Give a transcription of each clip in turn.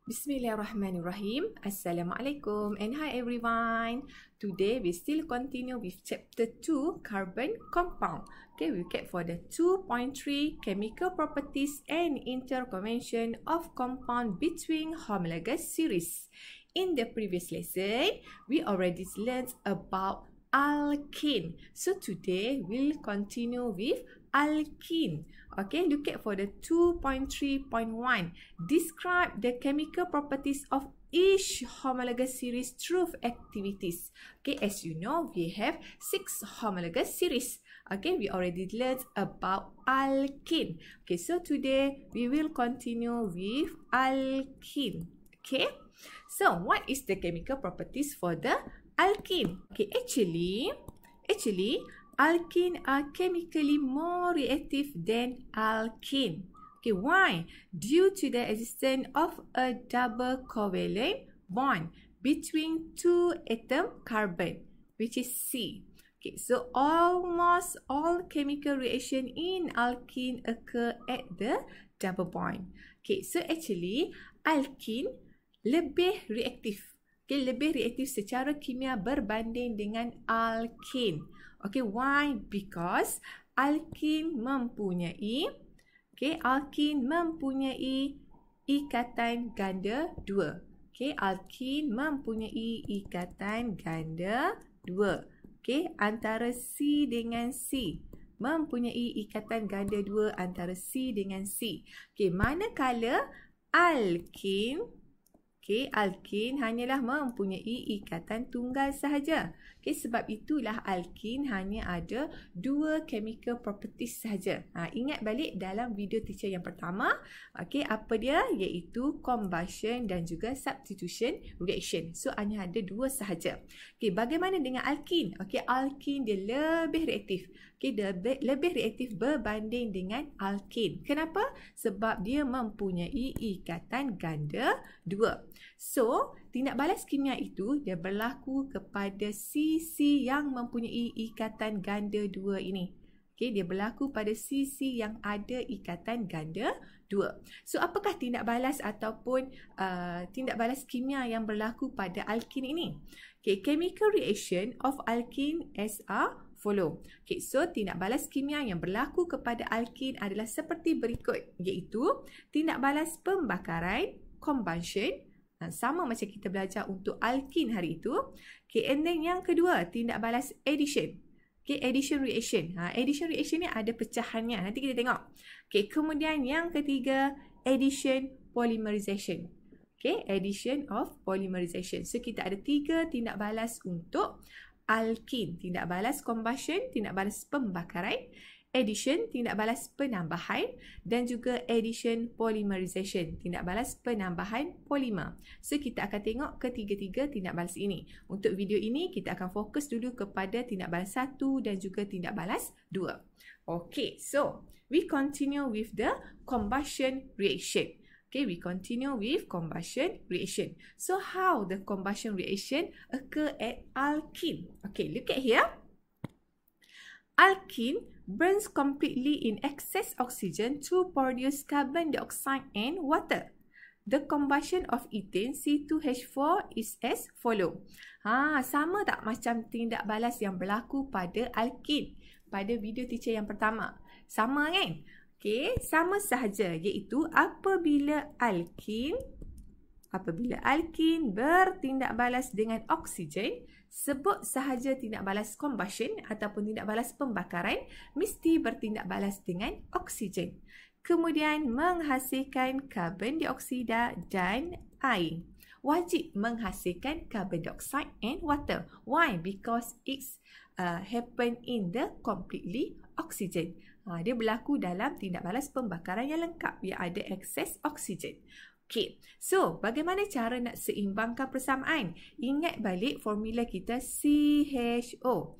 Bismillahirrahmanirrahim. Assalamualaikum and hi everyone. Today we still continue with chapter 2 carbon compound. Okay, we get for the 2.3 chemical properties and interconvention of compound between homologous series. In the previous lesson, we already learned about alkene. So today we'll continue with alkene. Okay, look at for the 2.3.1. Describe the chemical properties of each homologous series through activities. Okay, as you know, we have 6 homologous series. Okay, we already learned about alkene. Okay, so today we will continue with alkene. Okay, so what is the chemical properties for the alkene? Okay, actually, alkene are chemically more reactive than alkene. Okay, why? Due to the existence of a double covalent bond between two atom carbon, which is C. Okay, so almost all chemical reaction in alkene occur at the double bond. Okay, so actually alkene lebih reaktif. Okay, lebih reaktif secara kimia berbanding dengan alkene. Okay, why? Because alkene mempunyai ikatan ganda 2. Okay, alkene mempunyai ikatan ganda 2. Okay, antara C dengan C. Mempunyai ikatan ganda 2 antara C dengan C. Okay, manakala alkene hanyalah mempunyai ikatan tunggal sahaja. Okay, sebab itulah alkene hanya ada 2 chemical properties sahaja. Ingat balik dalam video teacher yang pertama. Okay, apa dia? Iaitu combustion dan juga substitution reaction. So, hanya ada 2 sahaja. Okay, bagaimana dengan alkene? Okay, alkene dia lebih reaktif. Okay, dia lebih reaktif berbanding dengan alkene. Kenapa? Sebab dia mempunyai ikatan ganda 2. So, tindak balas kimia itu dia berlaku kepada sisi yang mempunyai ikatan ganda 2 ini. Okay, dia berlaku pada sisi yang ada ikatan ganda 2. So, apakah tindak balas ataupun tindak balas kimia yang berlaku pada alkene ini? Okay, chemical reaction of alkene as follow. Okay, so tindak balas kimia yang berlaku kepada alkene adalah seperti berikut, iaitu tindak balas pembakaran, combustion, sama macam kita belajar untuk alkene hari itu. Okay, and then yang kedua, tindak balas addition. Okay, addition reaction. Addition reaction ni ada pecahannya. Nanti kita tengok. Okay, kemudian yang ketiga, addition polymerization. Okay, addition of polymerization. So, kita ada 3 tindak balas untuk alkene. Tindak balas combustion, tindak balas pembakaran, addition, tindak balas penambahan, dan juga addition polymerization, tindak balas penambahan polimer. So, kita akan tengok ketiga-tiga tindak balas ini. Untuk video ini, kita akan fokus dulu kepada tindak balas 1 dan juga tindak balas 2. Okay, so, we continue with the combustion reaction. Okay, we continue with combustion reaction. So, how the combustion reaction occur at alkene? Okay, look at here. Alkene burns completely in excess oxygen to produce carbon dioxide and water. The combustion of ethane C2H4 is as follow. Sama tak macam tindak balas yang berlaku pada alkene pada video teacher yang pertama? Sama kan? Okay, sama sahaja, iaitu apabila alkene bertindak balas dengan oksigen, sebut sahaja tindak balas combustion ataupun tindak balas pembakaran mesti bertindak balas dengan oksigen. Kemudian menghasilkan karbon dioksida dan air. Wajib menghasilkan carbon dioxide and water. Why? Because it's happen in the completely oxygen. Dia berlaku dalam tindak balas pembakaran yang lengkap yang ada excess oksigen. Okay, so bagaimana cara nak seimbangkan persamaan? Ingat balik formula kita CHO.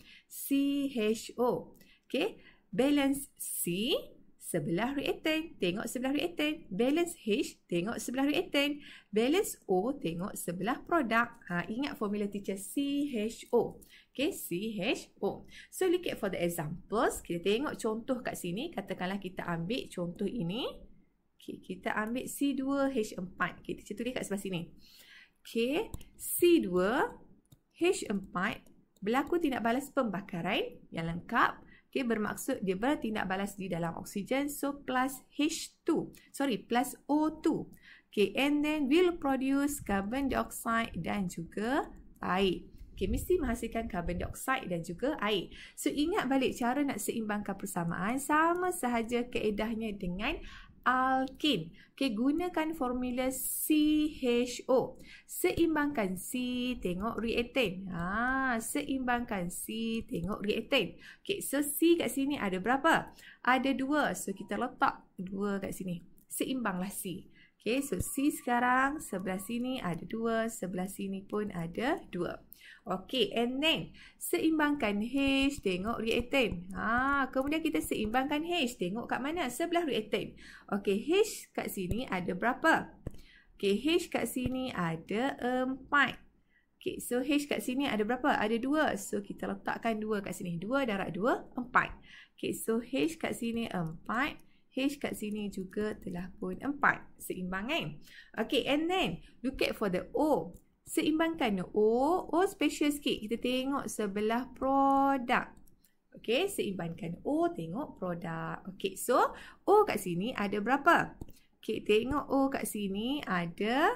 Okay, balance C sebelah reaktan, tengok sebelah reaktan. Balance H, tengok sebelah reaktan. Balance O, tengok sebelah produk. Ingat formula teacher CHO. Okay, CHO. So, look at for the examples. Kita tengok contoh kat sini. Katakanlah kita ambil contoh ini. Okey, kita ambil C2H4. Okey, teacher tulis kat sebelah sini. Okey, C2H4 berlaku tindak balas pembakaran yang lengkap. Okey, bermaksud dia bertindak balas di dalam oksigen. So, plus H2. Sorry, plus O2. Okey, and then will produce carbon dioxide dan juga air. Okey, mesti menghasilkan carbon dioxide dan juga air. So, ingat balik cara nak seimbangkan persamaan sama sahaja kaedahnya dengan alkin. Okey, gunakan formula CHO. Seimbangkan C, tengok reaktan. Seimbangkan C, tengok reaktan. Okey, so C kat sini ada berapa? Ada 2. So, kita letak 2 kat sini. Seimbanglah C. Okey, so C sekarang sebelah sini ada 2, sebelah sini pun ada 2. Okey, and then seimbangkan H, tengok reaktan. Kemudian kita seimbangkan H, tengok kat mana? Sebelah reaktan. Okey, H kat sini ada berapa? Okey, H kat sini ada 4. Okey, so H kat sini ada berapa? Ada 2. So, kita letakkan 2 kat sini. 2 darab 2, 4. Okey, so H kat sini 4. H kat sini juga telah pun 4. Seimbang kan? Okey, and then look at for the O. Seimbangkan O special sikit. Kita tengok sebelah produk. Okey, seimbangkan O, tengok produk. Okey, so O kat sini ada berapa? Okey, tengok O kat sini ada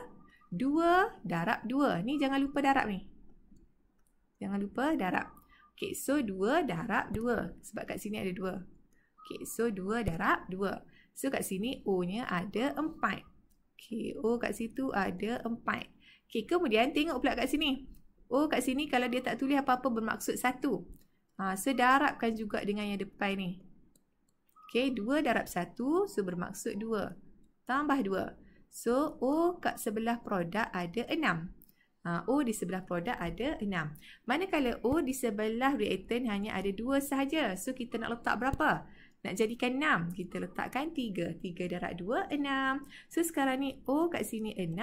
2 darab 2. Ni jangan lupa darab ni. Jangan lupa darab. Okey, so 2 darab 2. Sebab kat sini ada 2. Okey, so 2 darab 2. So kat sini O-nya ada 4. Okey, O kat situ ada 4. Okey, kemudian tengok pula kat sini. O kat sini kalau dia tak tulis apa-apa bermaksud 1. So darabkan juga dengan yang depan ni. Okey, 2 darab 1, so bermaksud 2. Tambah 2. So, O kat sebelah produk ada 6. O di sebelah produk ada 6. Manakala O di sebelah reaktan hanya ada 2 sahaja. So, kita nak letak berapa? Nak jadikan 6. Kita letakkan 3. 3 darab 2, 6. So, sekarang ni O kat sini 6.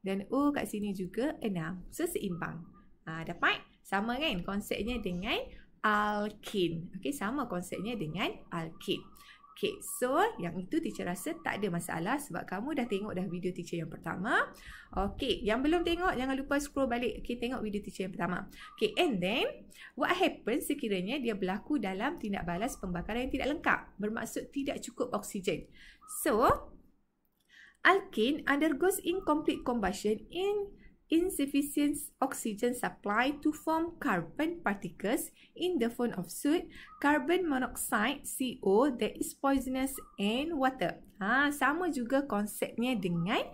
Dan O kat sini juga 6. So, seimbang. Dapat? Sama kan konsepnya dengan alkin. Okey, sama konsepnya dengan alkin. Okey, so yang itu teacher rasa tak ada masalah sebab kamu dah tengok dah video teacher yang pertama. Okey, yang belum tengok jangan lupa scroll balik. Okey, tengok video teacher yang pertama. Okey, and then what happens sekiranya dia berlaku dalam tindak balas pembakaran yang tidak lengkap. Bermaksud tidak cukup oksigen. So, alkane undergoes incomplete combustion in insufficient oxygen supply to form carbon particles in the form of soot, carbon monoxide CO that is poisonous, and water. Sama juga konsepnya dengan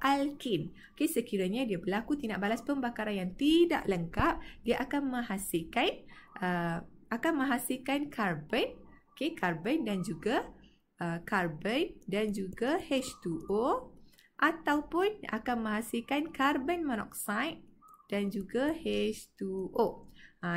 alkane. Okay, sekiranya dia berlaku tindak balas pembakaran yang tidak lengkap, dia akan menghasilkan karbon, okay, karbon dan juga H2O, ataupun akan menghasilkan karbon monoksida dan juga H2O.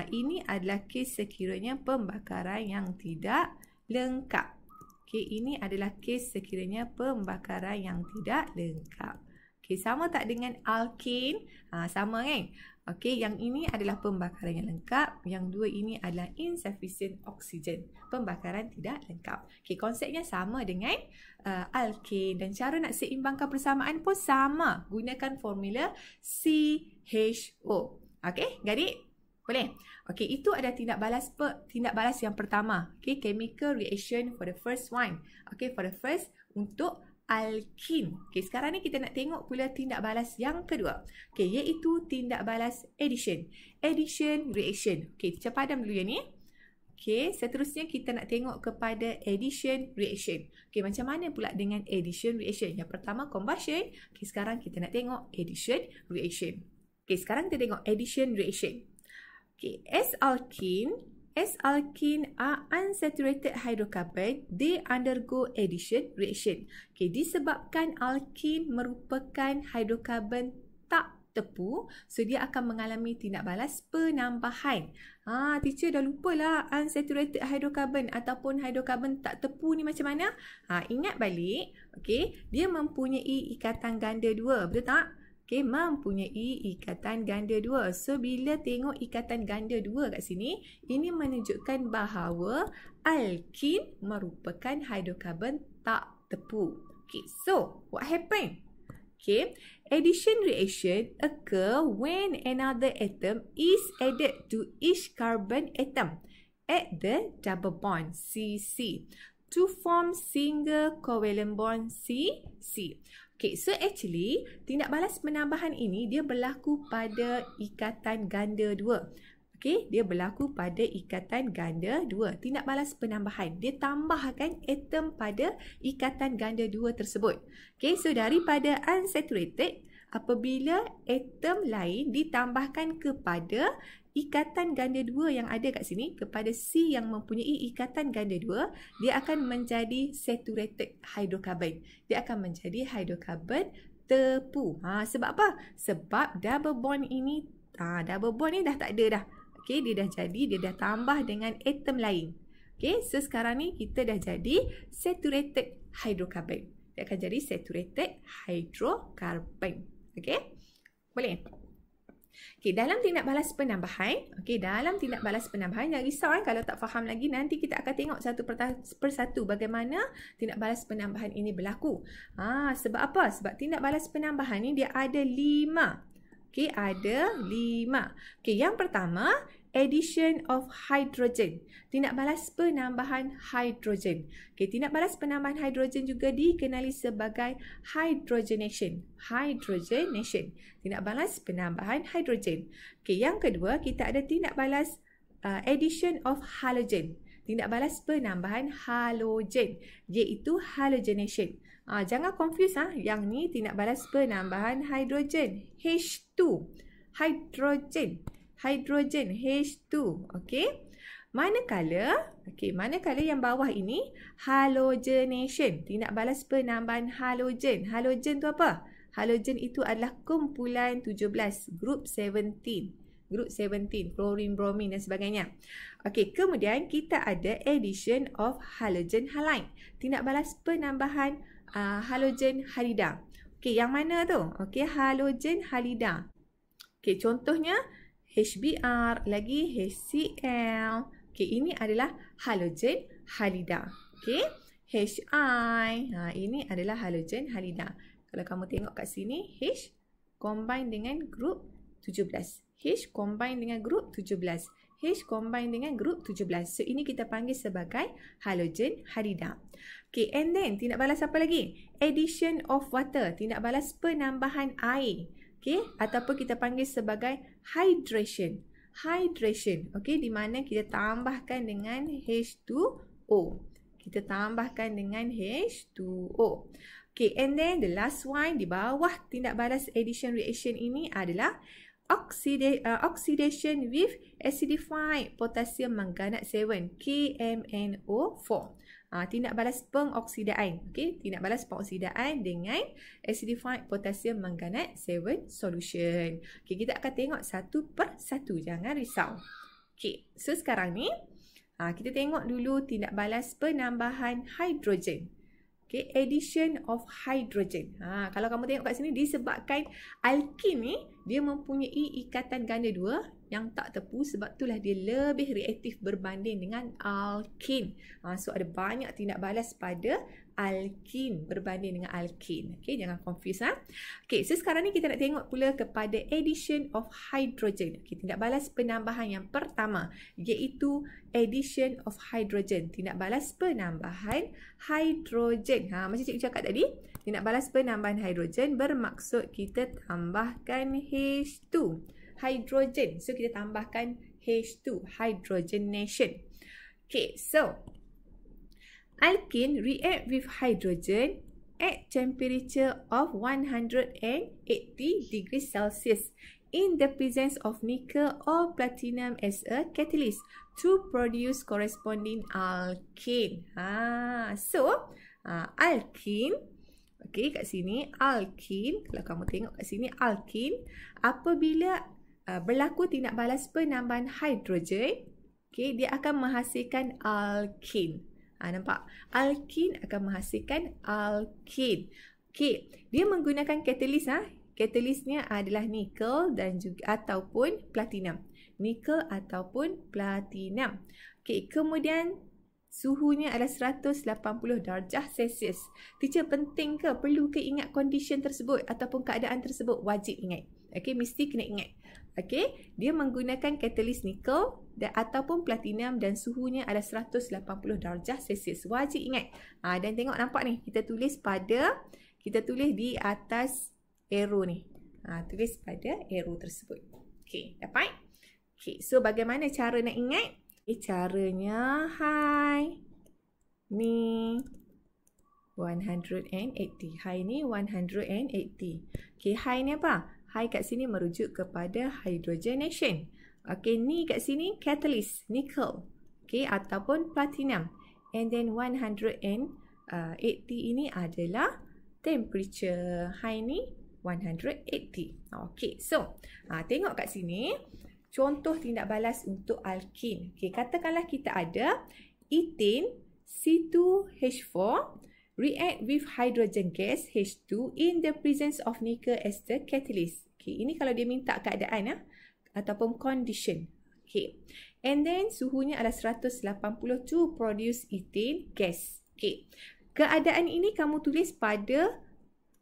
Ini adalah kes sekiranya pembakaran yang tidak lengkap. Okay, ini adalah kes sekiranya pembakaran yang tidak lengkap. Okay, sama tak dengan alkane? Sama kan? Okay, yang ini adalah pembakaran yang lengkap. Yang dua ini adalah insufficient oxygen. Pembakaran tidak lengkap. Okay, konsepnya sama dengan alkane. Dan cara nak seimbangkan persamaan pun sama. Gunakan formula CHO. Okay, gadik? Boleh? Okay, itu adalah tindak balas yang pertama. Okay, chemical reaction for the first one. Okay, for the first untuk alkene. Okay, sekarang ni kita nak tengok pula tindak balas yang kedua. Okay, iaitu tindak balas addition. Addition reaction. Okay, teacher padam dulu yang ni. Okay, seterusnya kita nak tengok kepada addition reaction. Okay, macam mana pula dengan addition reaction? Yang pertama combustion. Okay, sekarang kita nak tengok addition reaction. Okay, sekarang kita tengok addition reaction. Okay, as alkene are unsaturated hydrocarbon, they undergo addition reaction. Okay, disebabkan alkene merupakan hydrokarbon tak tepu, so dia akan mengalami tindak balas penambahan. Teacher dah lupa lah unsaturated hydrocarbon ataupun hydrokarbon tak tepu ni macam mana? Ingat balik, okay, dia mempunyai ikatan ganda 2, betul tak? Okay, mempunyai ikatan ganda 2. So, bila tengok ikatan ganda 2 kat sini, ini menunjukkan bahawa alkene merupakan hidrokarbon tak tepu. Okay, so what happened? Okay, addition reaction occur when another atom is added to each carbon atom at the double bond CC to form single covalent bond CC. Okay, so actually tindak balas penambahan ini dia berlaku pada ikatan ganda 2. Okay, dia berlaku pada ikatan ganda 2. Tindak balas penambahan. Dia tambahkan atom pada ikatan ganda 2 tersebut. Okay, so daripada unsaturated, apabila atom lain ditambahkan kepada ikatan ganda 2 yang ada kat sini, kepada C yang mempunyai ikatan ganda 2, dia akan menjadi saturated hydrocarbon. Dia akan menjadi hydrocarbon tepu. Sebab apa? Sebab double bond ini, double bond ni dah tak ada dah. Okay, dia dah tambah dengan atom lain. Okay, so sekarang ni kita dah jadi saturated hydrocarbon. Dia akan jadi saturated hydrocarbon. Okay, boleh? Okay, dalam tindak balas penambahan, jangan risau kalau tak faham lagi, nanti kita akan tengok satu persatu bagaimana tindak balas penambahan ini berlaku. Sebab apa? Sebab tindak balas penambahan ni dia ada 5. Okay, ada 5. Okay, yang pertama, addition of hydrogen. Tindak balas penambahan hydrogen. Okay, tindak balas penambahan hydrogen juga dikenali sebagai hydrogenation. Hydrogenation. Tindak balas penambahan hydrogen. Okay, yang kedua, kita ada tindak balas addition of halogen. Tindak balas penambahan halogen, iaitu halogenation. Jangan confuse yang ni tindak balas penambahan hidrogen, H2. Hidrogen H2. Okey. Manakala yang bawah ini halogenation, tindak balas penambahan halogen. Halogen tu apa? Halogen itu adalah kumpulan 17, group 17. Group 17, fluorine, bromine dan sebagainya. Okey, kemudian kita ada addition of halogen halide. Tindak balas penambahan halogen halida. Okey, yang mana tu? Okey, halogen halida. Okey, contohnya HBr, lagi HCl. Okey, ini adalah halogen halida. Okey, HI. Ini adalah halogen halida. Kalau kamu tengok kat sini, H combine dengan group 17. H combine dengan group 17. H combine dengan group 17. So, ini kita panggil sebagai halogen halida. Okay, and then tindak balas apa lagi? Addition of water. Tindak balas penambahan air. Okay, ataupun kita panggil sebagai hydration. Hydration. Okay, di mana kita tambahkan dengan H2O. Kita tambahkan dengan H2O. Okay, and then the last one di bawah tindak balas addition reaction ini adalah oxidation with acidified potassium manganate 7, KMNO4. Tindak balas pengoksidaan. Okay, tindak balas pengoksidaan dengan acidified potassium manganate 7 solution. Okay, kita akan tengok satu per satu. Jangan risau. Okay, so sekarang ni kita tengok dulu tindak balas penambahan hidrogen. Okay, addition of hydrogen. Kalau kamu tengok kat sini, disebabkan alkin ni dia mempunyai ikatan ganda 2 yang tak tepu, sebab itulah dia lebih reaktif berbanding dengan alkin. So ada banyak tindak balas pada alkin berbanding dengan alkin. Okay, jangan confuse. Okay, so sekarang ni kita nak tengok pula kepada addition of hydrogen. Okay, tindak balas penambahan yang pertama iaitu addition of hydrogen. Tindak balas penambahan hydrogen. Macam cikgu cakap tadi, tindak balas penambahan hydrogen bermaksud kita tambahkan H2. Hydrogen. So, kita tambahkan H2. Hydrogenation. Okay, so alkene react with hydrogen at temperature of 180 degrees Celsius in the presence of nickel or platinum as a catalyst to produce corresponding alkene. So, alkene, okay, kat sini alkene, kalau kamu tengok kat sini alkene, apabila berlaku tindak balas penambahan hidrogen, okay, dia akan menghasilkan alkene. Nampak? Alkene akan menghasilkan alkene. Okay, dia menggunakan catalyst. Catalystnya adalah nikel dan juga ataupun platinum. Nikel ataupun platinum. Okay, kemudian suhunya adalah 180 darjah Celsius. Teacher, penting ke? Perlu ke ingat condition tersebut ataupun keadaan tersebut? Wajib ingat. Okey, mesti kena ingat. Okey, dia menggunakan katalis nikel ataupun platinum dan suhunya adalah 180 darjah Celsius. Wajib ingat. Dan tengok nampak ni, kita tulis di atas arrow ni. Tulis pada arrow tersebut. Okey, dapat? Okey, so bagaimana cara nak ingat? Caranya high ni 180. High ni 180. Okey, high ni apa? High kat sini merujuk kepada hydrogenation. Okey, ni kat sini catalyst, nickel. Okey, ataupun platinum. And then 180 ini adalah temperature. High ni 180. Okey, so tengok kat sini. Contoh tindak balas untuk alkin. Okay, katakanlah kita ada ethane C2H4 react with hydrogen gas H2 in the presence of nickel as the catalyst. Okay, ini kalau dia minta keadaan ataupun condition. Okay, and then suhunya adalah 180 to produce ethane gas. Okay, keadaan ini kamu tulis pada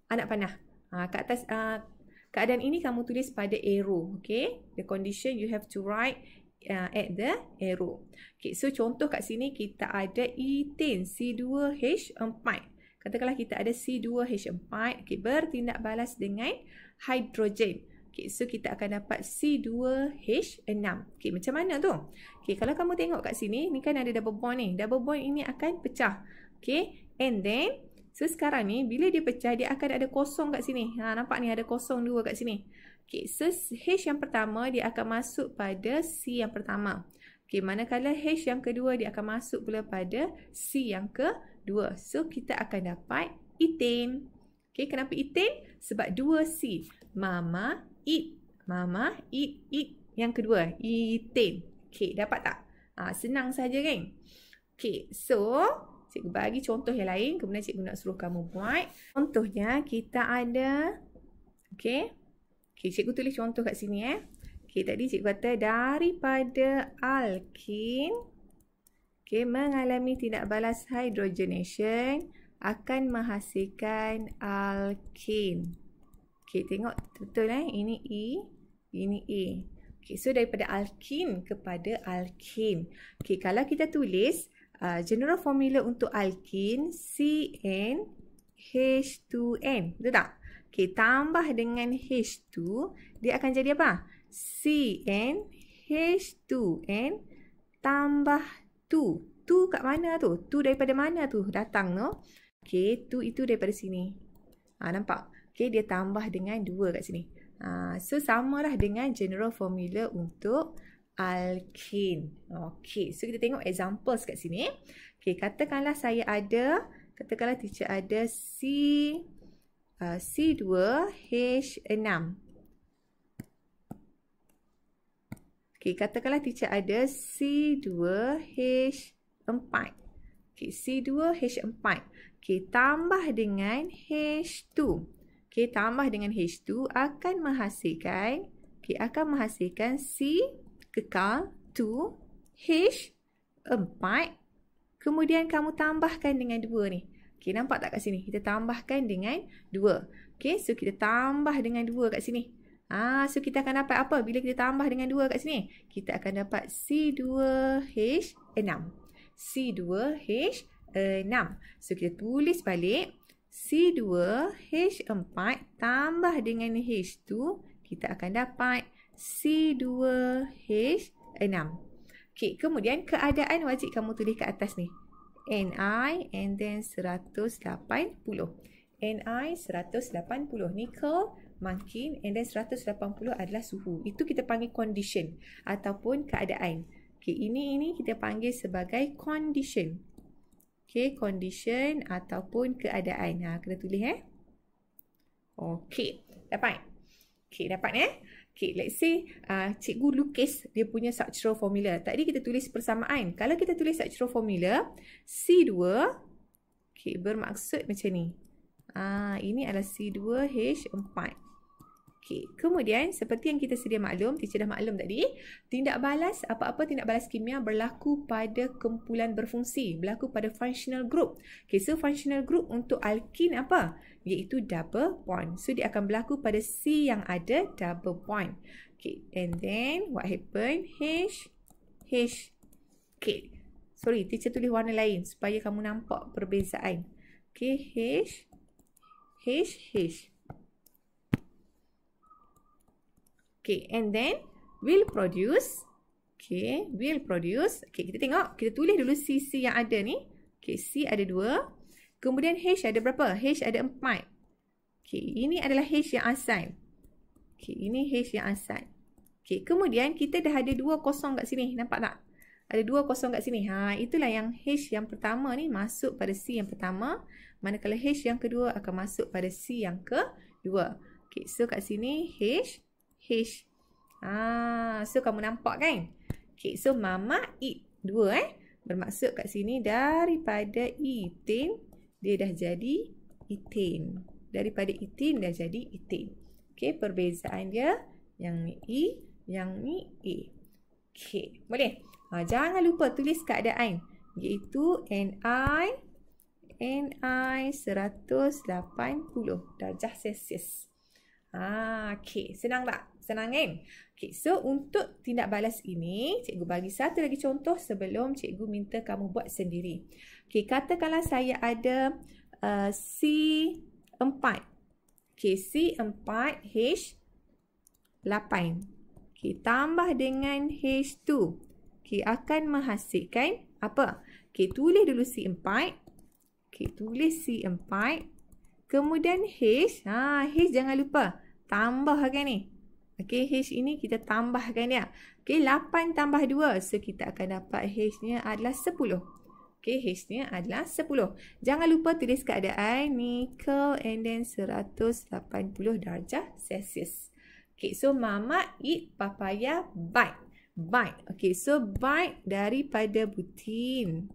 anak panah. Kat atas keadaan ini kamu tulis pada arrow. Okay, the condition you have to write at the arrow. Okay, so contoh kat sini kita ada ethane C2H4. Katakanlah kita ada C2H4. Okay, bertindak balas dengan hidrogen. Okay, so kita akan dapat C2H6. Okay, macam mana tu? Okay, kalau kamu tengok kat sini, ni kan ada double bond ni. Double bond ini akan pecah. Okay, and then so sekarang ni bila dia pecah dia akan ada kosong kat sini. Nampak ni ada kosong dua kat sini. Okey, so H yang pertama dia akan masuk pada C yang pertama. Okey, manakala H yang kedua dia akan masuk pula pada C yang kedua. So kita akan dapat ethane. Okey, kenapa ethane? Sebab 2C. Mama eat yang kedua ethane. Okey, dapat tak? Senang saja kan? Okey, so cikgu bagi contoh yang lain, kemudian cikgu nak suruh kamu buat. Contohnya kita ada, okey, cikgu tulis contoh kat sini Okey, tadi cikgu kata daripada alkin, okey, mengalami tindak balas hydrogenation akan menghasilkan alkin. Okey, tengok betul ini E, ini A. Okey, so daripada alkin kepada alkin. Okey, kalau kita tulis general formula untuk alkin CnH2n. Betul tak? Okey, tambah dengan H2, dia akan jadi apa? CnH2n tambah 2. 2 kat mana tu? 2 daripada mana tu datang tu? Okey, 2 itu daripada sini. Nampak? Okey, dia tambah dengan 2 kat sini. So samalah dengan general formula untuk alkin. Okey, so kita tengok examples kat sini. Okey, katakanlah katakanlah teacher ada C2H6. Okey, katakanlah teacher ada C2H4. Okey, C2H4. Okey, tambah dengan H2. Okey, tambah dengan H2 akan menghasilkan C kekal 2 H4, kemudian kamu tambahkan dengan 2 ni. Okey, nampak tak kat sini? Kita tambahkan dengan 2. Okey, so kita tambah dengan 2 kat sini. So kita akan dapat apa? Bila kita tambah dengan 2 kat sini, kita akan dapat C2H6. C2H6. So kita tulis balik C2H4 tambah dengan H2, kita akan dapat C2H6. Okey, kemudian keadaan wajib kamu tulis kat atas ni. Ni and then 180. Ni 180 nickel, mungkin, and then 180 adalah suhu. Itu kita panggil condition ataupun keadaan. Okey, ini kita panggil sebagai condition. Okey, condition ataupun keadaan. Kena tulis Okey, dapat? Okey, dapat Okay, let's say cikgu lukis dia punya structural formula. Tadi kita tulis persamaan. Kalau kita tulis structural formula, C2, okay, bermaksud macam ni. Ini adalah C2H4. Okey, kemudian seperti yang kita sedia maklum, teacher dah maklum tadi, tindak balas, apa-apa tindak balas kimia berlaku pada kumpulan berfungsi, berlaku pada functional group. Okey, so functional group untuk alkin apa? Iaitu double bond. So dia akan berlaku pada C yang ada double bond. Okey, and then what happen? H. Okey, sorry, teacher tulis warna lain supaya kamu nampak perbezaan. Okey, H. Okay, and then will produce. Okay, will produce. Okay, kita tengok. Kita tulis dulu C yang ada ni. Okay, C ada 2. Kemudian H ada berapa? H ada 4. Okay, ini adalah H yang asal. Okay, ini H yang asal. Okay, kemudian kita dah ada 2 kosong kat sini. Nampak tak? Ada 2 kosong kat sini. Itulah yang H yang pertama ni masuk pada C yang pertama. Manakala H yang kedua akan masuk pada C yang kedua. Okay, so kat sini H. So kamu nampak kan? Okay, so mama eat 2 bermaksud kat sini daripada ethane dia dah jadi ethane. Daripada ethane dah jadi ethane. Okay, perbezaan dia yang ni E, yang ni A. Okay, boleh? Jangan lupa tulis keadaan iaitu Ni 180 darjah Celsius. Okay, senang tak? Senang kan? Okay, so untuk tindak balas ini, cikgu bagi satu lagi contoh sebelum cikgu minta kamu buat sendiri. Okay, katakanlah saya ada C4. Okay, C4H8. Okay, tambah dengan H2. Okay, akan menghasilkan apa? Okay, tulis dulu C4. Okay, tulis C4. Kemudian H. H jangan lupa. Tambahkan ni. Okey, H ini kita tambahkan dia. Okey, 8 tambah 2. So, kita akan dapat H-nya adalah 10. Okey, H-nya adalah 10. Jangan lupa tulis keadaan nickel and then 180 darjah Celsius. Okey, so mama eat papaya bite. Okey, so bite daripada butin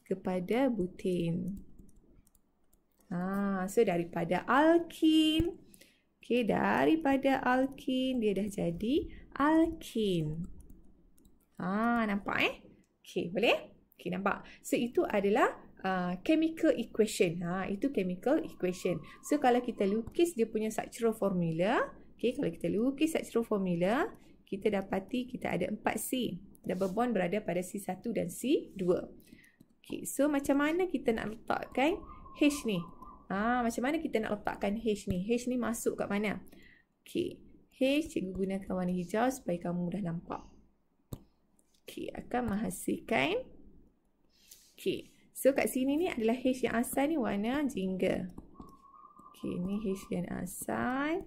kepada butin. So daripada alkin. Okay, daripada alkin dia dah jadi alkin. Nampak Okay, boleh? Okay, nampak. So itu adalah chemical equation. Itu chemical equation. So kalau kita lukis dia punya structural formula. Okay, kalau kita lukis structural formula, kita dapati kita ada 4C. Double bond berada pada C1 dan C2. Okay, so macam mana kita nak letakkan H ni? Macam mana kita nak letakkan H ni? H ni masuk kat mana? Okay. H, cikgu gunakan warna hijau supaya kamu mudah nampak. Okay, akan menghasilkan. Okay. So, kat sini ni adalah H yang asal ni warna jingga. Okay, ni H yang asal.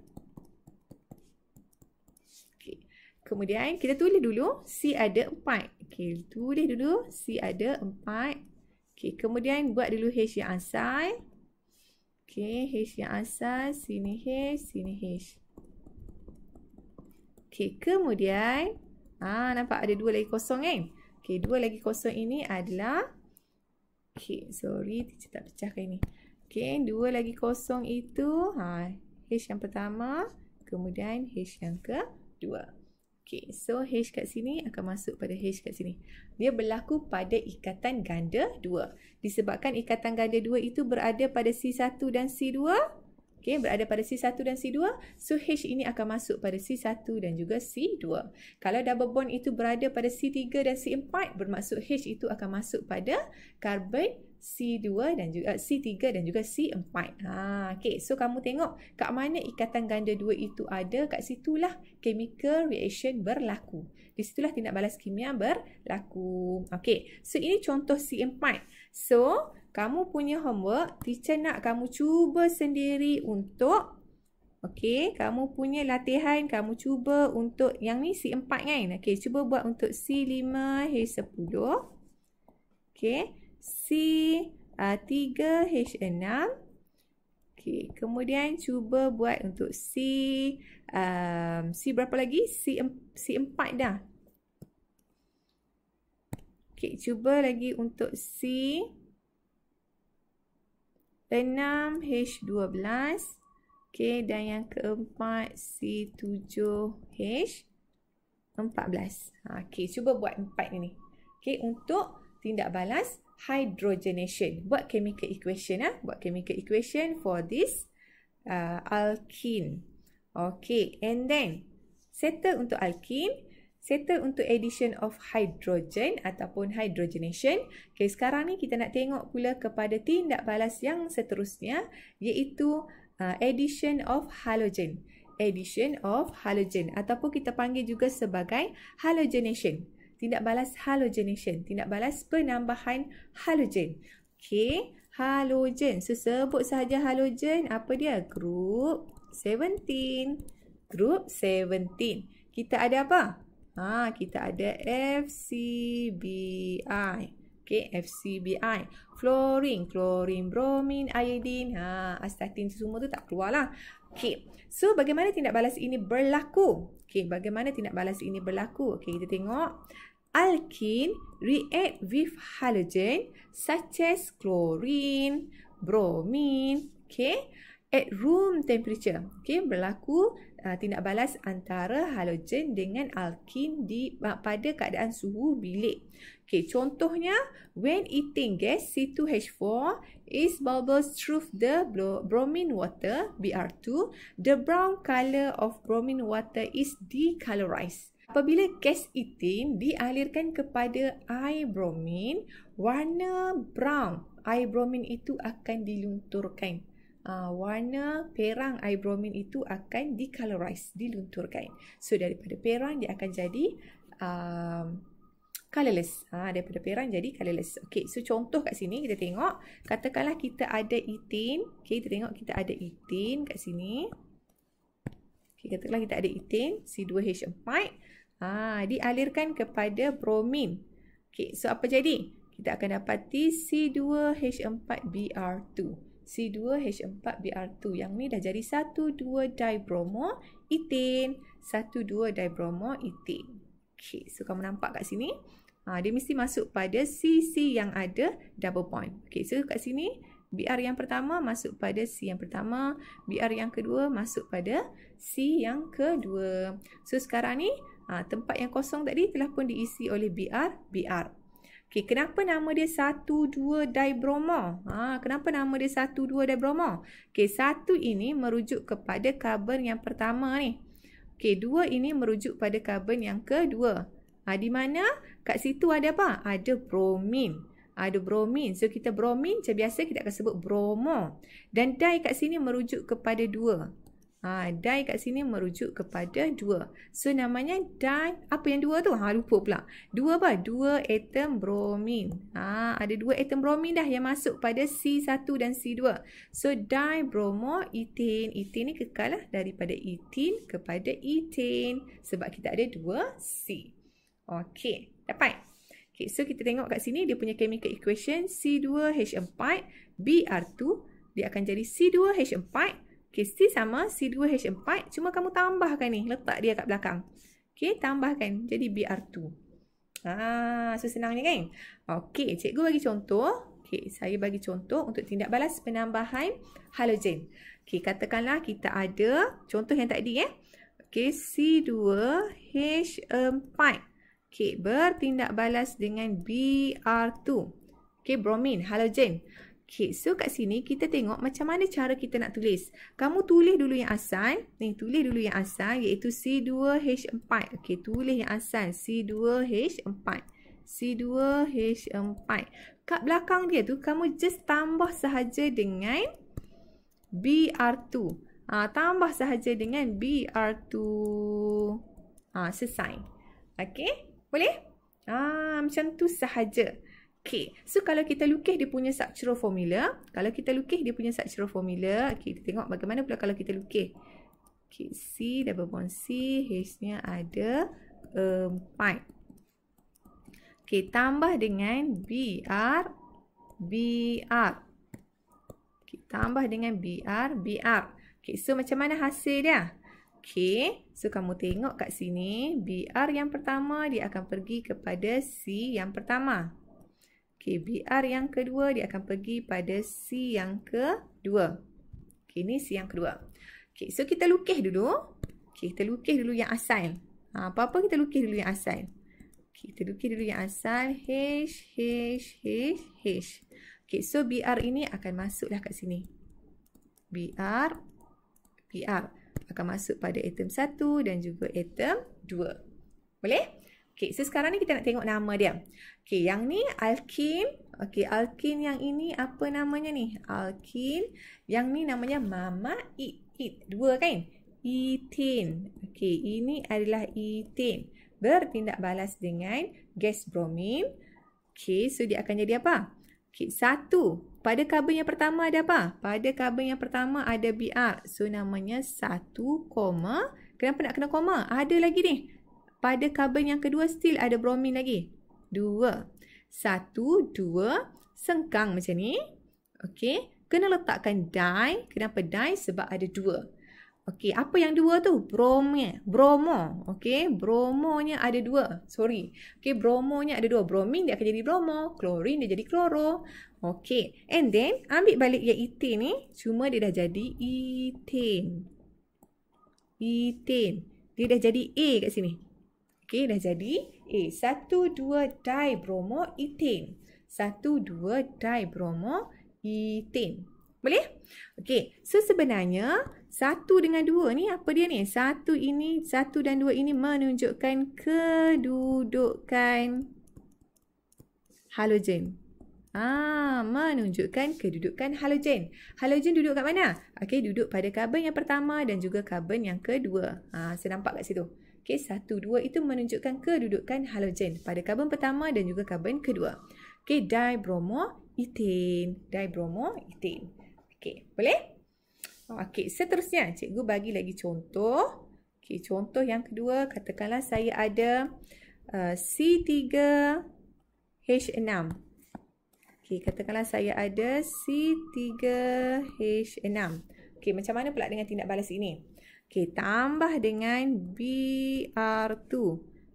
Okay. Kemudian, kita tulis dulu C ada 4. Okay, tulis dulu C ada 4. Okay, kemudian buat dulu H yang asal. Okay, H yang asal, sini H, sini H. Okay, kemudian, nampak ada 2 lagi kosong kan? Okay, 2 lagi kosong ini adalah, okay, sorry, teacher tak pecahkan ini. Okay, 2 lagi kosong itu, H yang pertama, kemudian H yang kedua. Okay, so H kat sini akan masuk pada H kat sini. Dia berlaku pada ikatan ganda 2. Disebabkan ikatan ganda 2 itu berada pada C1 dan C2. Okay, berada pada C1 dan C2. So H ini akan masuk pada C1 dan juga C2. Kalau double bond itu berada pada C3 dan C4, bermaksud H itu akan masuk pada karbon C2 dan juga C3 dan juga C4. Okay, so kamu tengok kat mana ikatan ganda 2 itu ada, kat situlah chemical reaction berlaku. Di situlah tindak balas kimia berlaku. Okay, so ini contoh C4. So, kamu punya homework, teacher nak kamu cuba sendiri untuk, okay, kamu punya latihan, kamu cuba untuk yang ni C4 kan? Okay, cuba buat untuk C5H10. Okay. C3H6. Okay, kemudian cuba buat untuk C berapa lagi? C4 dah. Okay, cuba lagi untuk C6H12. Okey, dan yang keempat C7H14. Okey, cuba buat 4 ini. Okey, untuk tindak balas hydrogenation. Buat chemical equation buat chemical equation for this alkene. Okey, and then settle untuk alkene. Settle untuk addition of hydrogen ataupun hydrogenation. Okay, sekarang ni kita nak tengok pula kepada tindak balas yang seterusnya, iaitu addition of halogen. Addition of halogen ataupun kita panggil juga sebagai halogenation. Tindak balas halogenation. Tindak balas penambahan halogen. Okay, halogen. So, sebut sahaja halogen. Apa dia? Group 17. Group 17. Kita ada apa? Kita ada FCBI. Okay, FCBI. Fluorine, bromine, iodine. Astatin semua tu tak keluar lah. Okay, so bagaimana tindak balas ini berlaku? Okay, bagaimana tindak balas ini berlaku? Okay, kita tengok. Alkene react with halogen such as chlorine, bromine. Okay, at room temperature. Okay, berlaku tindak balas antara halogen dengan alkene pada keadaan suhu bilik. Okay, contohnya, when ethane gas C2H4 is bubbles through the bromine water Br2, the brown color of bromine water is decolorized. Apabila gas ethane dialirkan kepada air bromine, warna brown air bromine itu akan dilunturkan. Warna perang air bromine itu akan decolorize, dilunturkan. So, daripada perang dia akan jadi colorless. Daripada perang jadi colorless. Okay, so contoh kat sini kita tengok. Katakanlah kita ada ethane. Okay, kita tengok kita ada ethane kat sini. Okay, katakanlah kita ada ethane, C2H4. Dialirkan kepada bromine. Okay, so apa jadi? Kita akan dapati C2H4Br2. C2H4Br2. Yang ni dah jadi 1,2-dibromoethane. 1,2-dibromoethane. Okay, so kamu nampak kat sini. Dia mesti masuk pada CC yang ada double bond. Okay, so kat sini Br yang pertama masuk pada C yang pertama. Br yang kedua masuk pada C yang kedua. So sekarang ni tempat yang kosong tadi telah pun diisi oleh Br. Okay, kenapa nama dia 1,2-dibromo? Kenapa nama dia 1,2-dibromo? Okay, 1 ini merujuk kepada karbon yang pertama ni. Okay, 2 ini merujuk pada karbon yang kedua. Di mana? Kat situ ada apa? Ada bromin. Ada bromin. So, kita bromin, macam biasa kita akan sebut bromo. Dan di kat sini merujuk kepada 2. Di kat sini merujuk kepada 2. So, namanya di. Apa yang 2 tu? Lupa pula. 2 apa? 2 atom bromin. Ada 2 atom bromin dah yang masuk pada C1 dan C2. So, dibromoethane. Ethane ni kekal lah daripada ethene kepada ethane. Sebab kita ada 2 C. Okey, dapat? Okay, so kita tengok kat sini dia punya chemical equation C2H4Br2. Dia akan jadi C2H4. Okay, C sama C2H4, cuma kamu tambahkan ni, letak dia kat belakang. Okay, tambahkan, jadi Br2. So senang ni kan? Okay, cikgu bagi contoh. Okay, saya bagi contoh untuk tindak balas penambahan halogen. Okay, katakanlah kita ada, contoh yang tadi Okay, C2H4. Okay, bertindak balas dengan Br2. Okay, bromine, halogen. Okay, so kat sini kita tengok macam mana cara kita nak tulis. Kamu tulis dulu yang asal. Ni, tulis dulu yang asal iaitu C2H4. Okay, tulis yang asal C2H4. C2H4. Kat belakang dia tu, kamu just tambah sahaja dengan Br2. Tambah sahaja dengan Br2. Selesai. Okay, boleh? Macam tu sahaja. Okay, so kalau kita lukis dia punya structural formula. Kalau kita lukis dia punya structural formula. Okay, kita tengok bagaimana pula kalau kita lukis. Okay, C double bond C. H-nya ada 4. Okay, tambah dengan Br. Okay, tambah dengan Br. Okay, so macam mana hasil dia? Okay, so kamu tengok kat sini. Br yang pertama dia akan pergi kepada C yang pertama. Okay, Br yang kedua dia akan pergi pada C yang kedua. Okay, ni C yang kedua. Okay, so kita lukis dulu. Okay, kita lukis dulu yang asal. Apa-apa kita lukis dulu yang asal. Okay, kita lukis dulu yang asal. H. Okay, so BR ini akan masuklah kat sini. BR akan masuk pada atom 1 dan juga atom 2. Boleh? Okay, so sekarang ni kita nak tengok nama dia. Okay, yang ni alkin. Okay, alkin yang ini apa namanya ni? Alkin. Yang ni namanya mama it. 2 kan? Ethane. Okay, ini adalah ethane. Bertindak balas dengan gas bromin. Okay, so dia akan jadi apa? Okay, 1. Pada karbon yang pertama ada apa? Pada karbon yang pertama ada BR. So, namanya 1, kenapa nak kena koma? Ada lagi ni. Pada karbon yang kedua still ada bromin lagi. 2. 1, 2. Sengkang macam ni. Okey. Kena letakkan di. Kenapa di? Sebab ada 2. Okey. Apa yang 2 tu? Bromo. Okey. Bromonya ada 2. Sorry. Okey. Bromonya ada 2. Bromin dia akan jadi bromo. Klorin dia jadi kloro. Okey. And then ambil balik yang ethane ni. Cuma dia dah jadi ethane. Dia dah jadi A kat sini. Okey, dah jadi A. 1,2-dibromoethane. 1,2-dibromoethane. Boleh? Okey, so sebenarnya 1 dengan 2 ni apa dia ni? 1 dan 2 ini menunjukkan kedudukan halogen. Menunjukkan kedudukan halogen. Halogen duduk kat mana? Okey, duduk pada karbon yang pertama dan juga karbon yang kedua. Saya nampak kat situ. Okey, 1, 2 itu menunjukkan kedudukan halogen pada karbon pertama dan juga karbon kedua. Okey, dibromoethane. Okey, boleh? Okey, seterusnya cikgu bagi lagi contoh. Okey, contoh yang kedua, katakanlah saya ada C3H6. Okey, katakanlah saya ada C3H6. Okey, macam mana pula dengan tindak balas ini? Okey, tambah dengan Br2.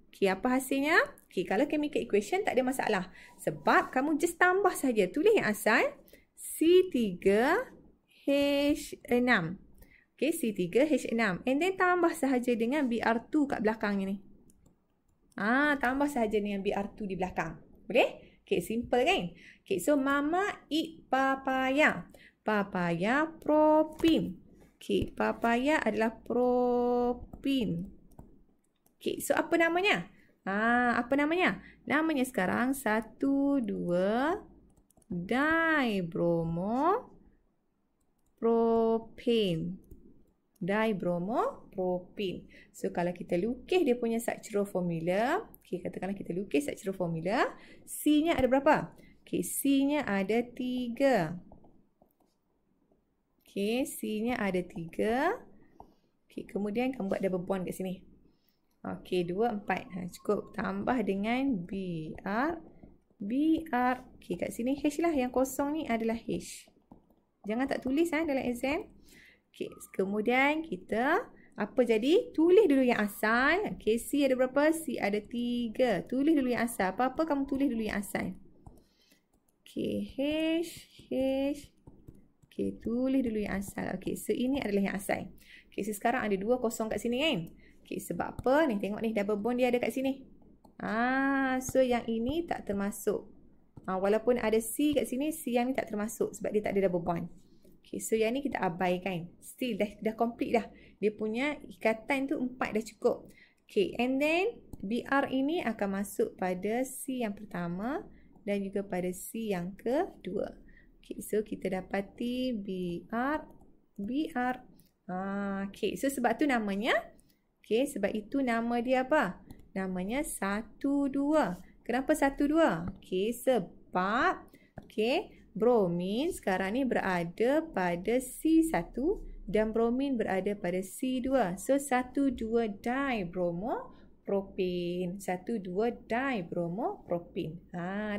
Okey, apa hasilnya? Okey, kalau chemical equation tak ada masalah. Sebab kamu just tambah saja. Tulis yang asal C3H6. Okey, C3H6. And then tambah sahaja dengan Br2 kat belakangnya ni. Tambah sahaja dengan Br2 di belakang. Boleh? Okey, simple kan? Okey, so mama eat papaya. Papaya propin. Okey, papaya adalah propin. Okey, so apa namanya? Apa namanya? Namanya sekarang 1,2-dibromopropane. Dibromopropane. So, kalau kita lukis dia punya structural formula. Okey, katakanlah kita lukis structural formula. C-nya ada berapa? Okey, C-nya ada 3. Okey, C-nya ada 3. Okey, kemudian kamu buat double bond kat sini. Okey, 2, 4. Cukup. Tambah dengan BR. Okey, kat sini H lah. Yang kosong ni adalah H. Jangan tak tulis dalam exam. Okey, kemudian kita apa jadi? Tulis dulu yang asal. Okey, C ada berapa? C ada 3. Tulis dulu yang asal. Apa-apa kamu tulis dulu yang asal. Okey, H. Okey, tulis dulu yang asal. Okey, so ini adalah yang asal. Okey, so sekarang ada 2 kosong kat sini kan? Okey, sebab apa? Ni tengok ni double bond dia ada kat sini. So yang ini tak termasuk. Walaupun ada C kat sini, C yang ni tak termasuk sebab dia tak ada double bond. Okey, so yang ni kita abaikan. Still dah complete dah. Dia punya ikatan tu 4 dah cukup. Okey, and then BR ini akan masuk pada C yang pertama dan juga pada C yang kedua. Okay, so kita dapati BR. Okay, so sebab tu namanya. Okay, sebab itu nama dia apa? Namanya 1,2. Kenapa 1,2? Okay, sebab bromin sekarang ni berada pada C1 dan bromin berada pada C2. So, 1,2-dibromopropane. 1,2-dibromopropane.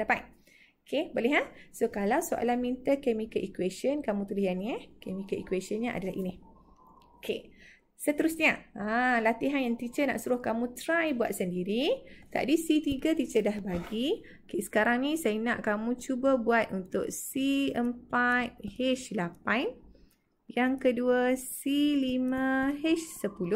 Dapat? Okay, boleh So, kalau soalan minta chemical equation, kamu tulis yang ni Chemical equationnya adalah ini. Okay. Seterusnya, latihan yang teacher nak suruh kamu try buat sendiri. Tadi C3 teacher dah bagi. Okay, sekarang ni saya nak kamu cuba buat untuk C4H8. Yang kedua C5H10.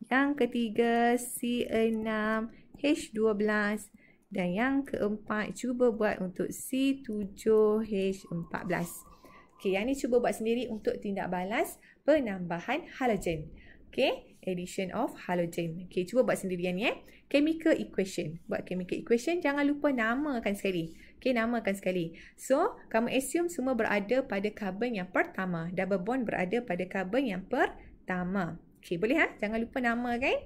Yang ketiga C6H12. Dan yang keempat cuba buat untuk C7H14. Okey, yang ni cuba buat sendiri untuk tindak balas penambahan halogen. Okey, addition of halogen. Okey, cuba buat sendirian ya. Chemical equation. Buat chemical equation, jangan lupa namakan sekali. Okey, namakan sekali. So, kamu assume semua berada pada karbon yang pertama. Double bond berada pada karbon yang pertama. Okey, boleh Jangan lupa namakan.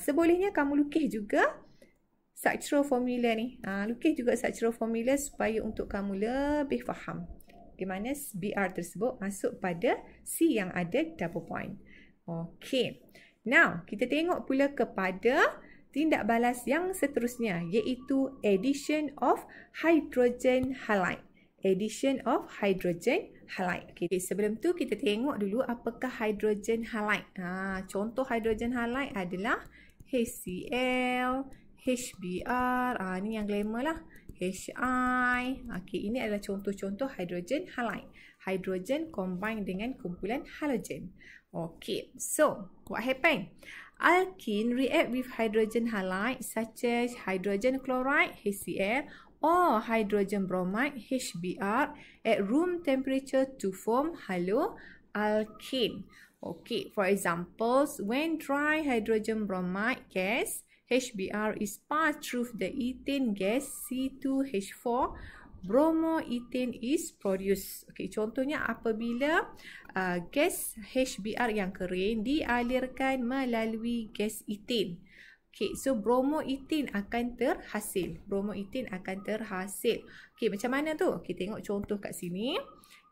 Sebolehnya kamu lukis juga structural formula ni. Lukis juga structural formula supaya untuk kamu lebih faham di mana BR tersebut masuk pada C yang ada double point. Okey. Now, kita tengok pula kepada tindak balas yang seterusnya, iaitu addition of hydrogen halide. Addition of hydrogen halide. Okay, sebelum tu kita tengok dulu apakah hydrogen halide. Contoh hydrogen halide adalah HCl, HBr, ni yang glamour lah. HI. Okay, ini adalah contoh-contoh hydrogen halide. Hydrogen combine dengan kumpulan halogen. Okay, so what happened? Alkene react with hydrogen halide such as hydrogen chloride, HCl, or hydrogen bromide, HBr, at room temperature to form haloalkane. Okay, for examples, when dry hydrogen bromide gas, HBr is passed through the ethane gas C2H4, bromoethane is produced. Okay, contohnya apabila gas HBr yang kering dialirkan melalui gas ethane. Okay, so bromoethane akan terhasil. Bromoethane akan terhasil. Okay, macam mana tu? Okay, tengok contoh kat sini.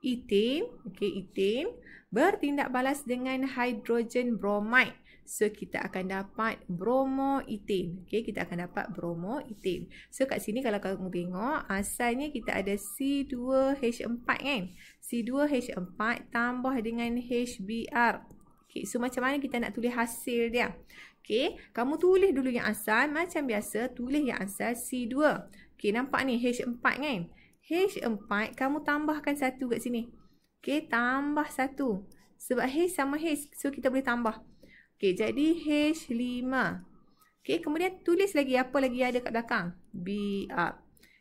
Ethane, okay, ethane bertindak balas dengan hydrogen bromide. So, kita akan dapat bromoethane. Okay, kita akan dapat bromoethane. So, kat sini kalau kamu tengok, asalnya kita ada C2H4 kan? C2H4 tambah dengan HBr. Okay, so macam mana kita nak tulis hasil dia? Okay, kamu tulis dulu yang asal. Macam biasa, tulis yang asal C2. Okay, nampak ni H4 kan? H4, kamu tambahkan 1 kat sini. Okay, tambah 1. Sebab H sama H, so kita boleh tambah. Okay, jadi H5. Okay, kemudian tulis lagi apa lagi ada kat belakang? Br.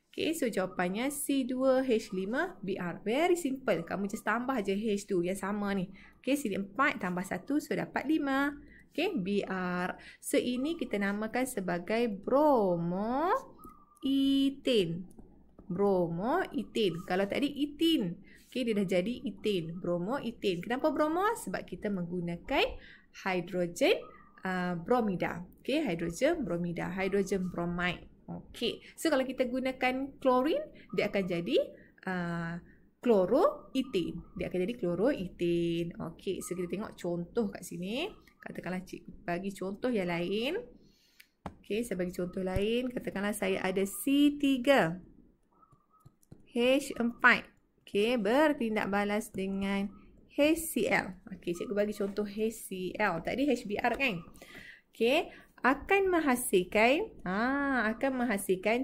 Okay, so jawapannya C2H5Br. Very simple. Kamu just tambah je H tu yang sama ni. Okay, sini 4 tambah 1, so dapat 5. Okay, Br. So, ini kita namakan sebagai bromoethane. Bromoethane. Kalau tadi ethene. Okay, dia dah jadi ethane. Bromoethane. Kenapa bromo? Sebab kita menggunakan hydrogen bromida. Okay, hydrogen bromida. Hydrogen bromide. Okay, so kalau kita gunakan klorin, dia akan jadi chloroethane. Dia akan jadi chloroethane. Okay, so kita tengok contoh kat sini. Katakanlah cikgu bagi contoh yang lain. Okay, saya bagi contoh lain. Katakanlah saya ada C3H4. Okay, bertindak balas dengan HCl. Okay, cikgu bagi contoh HCl. Tadi HBr kan? Okay, akan menghasilkan,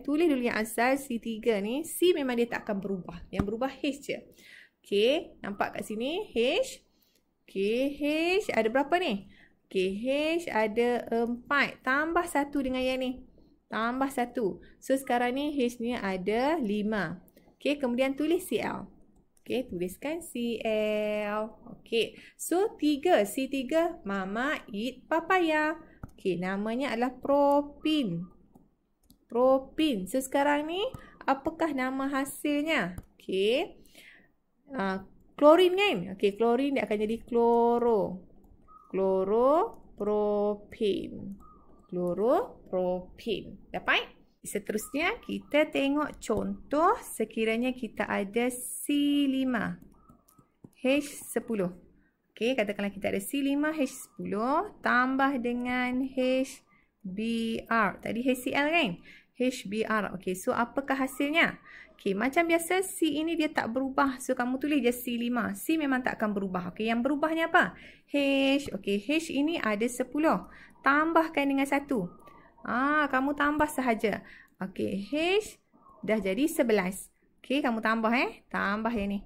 tulis dulu yang asal C3 ni. C memang dia tak akan berubah. Yang berubah H je. Okay, nampak kat sini H. Okay, H ada berapa ni? Okay, H ada 4. Tambah 1 dengan yang ni. Tambah 1. So, sekarang ni H ni ada 5. Okay, kemudian tulis Cl. Okay, tuliskan Cl. Okay, so 3. C3, Mama eat papaya. Okay, namanya adalah propin. Propin. So, sekarang ni, apakah nama hasilnya? Okay. Klorin kan? Okay, klorin dia akan jadi chloropropane. Chloropropane. Dapat? Seterusnya, kita tengok contoh sekiranya kita ada C5H10. Okay, katakanlah kita ada C5H10 tambah dengan HBr. Tadi HCl kan? HBr. Okay, so apakah hasilnya? Okay, macam biasa C ini dia tak berubah. So, kamu tulis je C5. C memang tak akan berubah. Okay, yang berubahnya apa? H. Okay, H ini ada 10. Tambahkan dengan 1. Kamu tambah sahaja. Okay, H dah jadi 11. Okay, kamu tambah Tambah yang ni.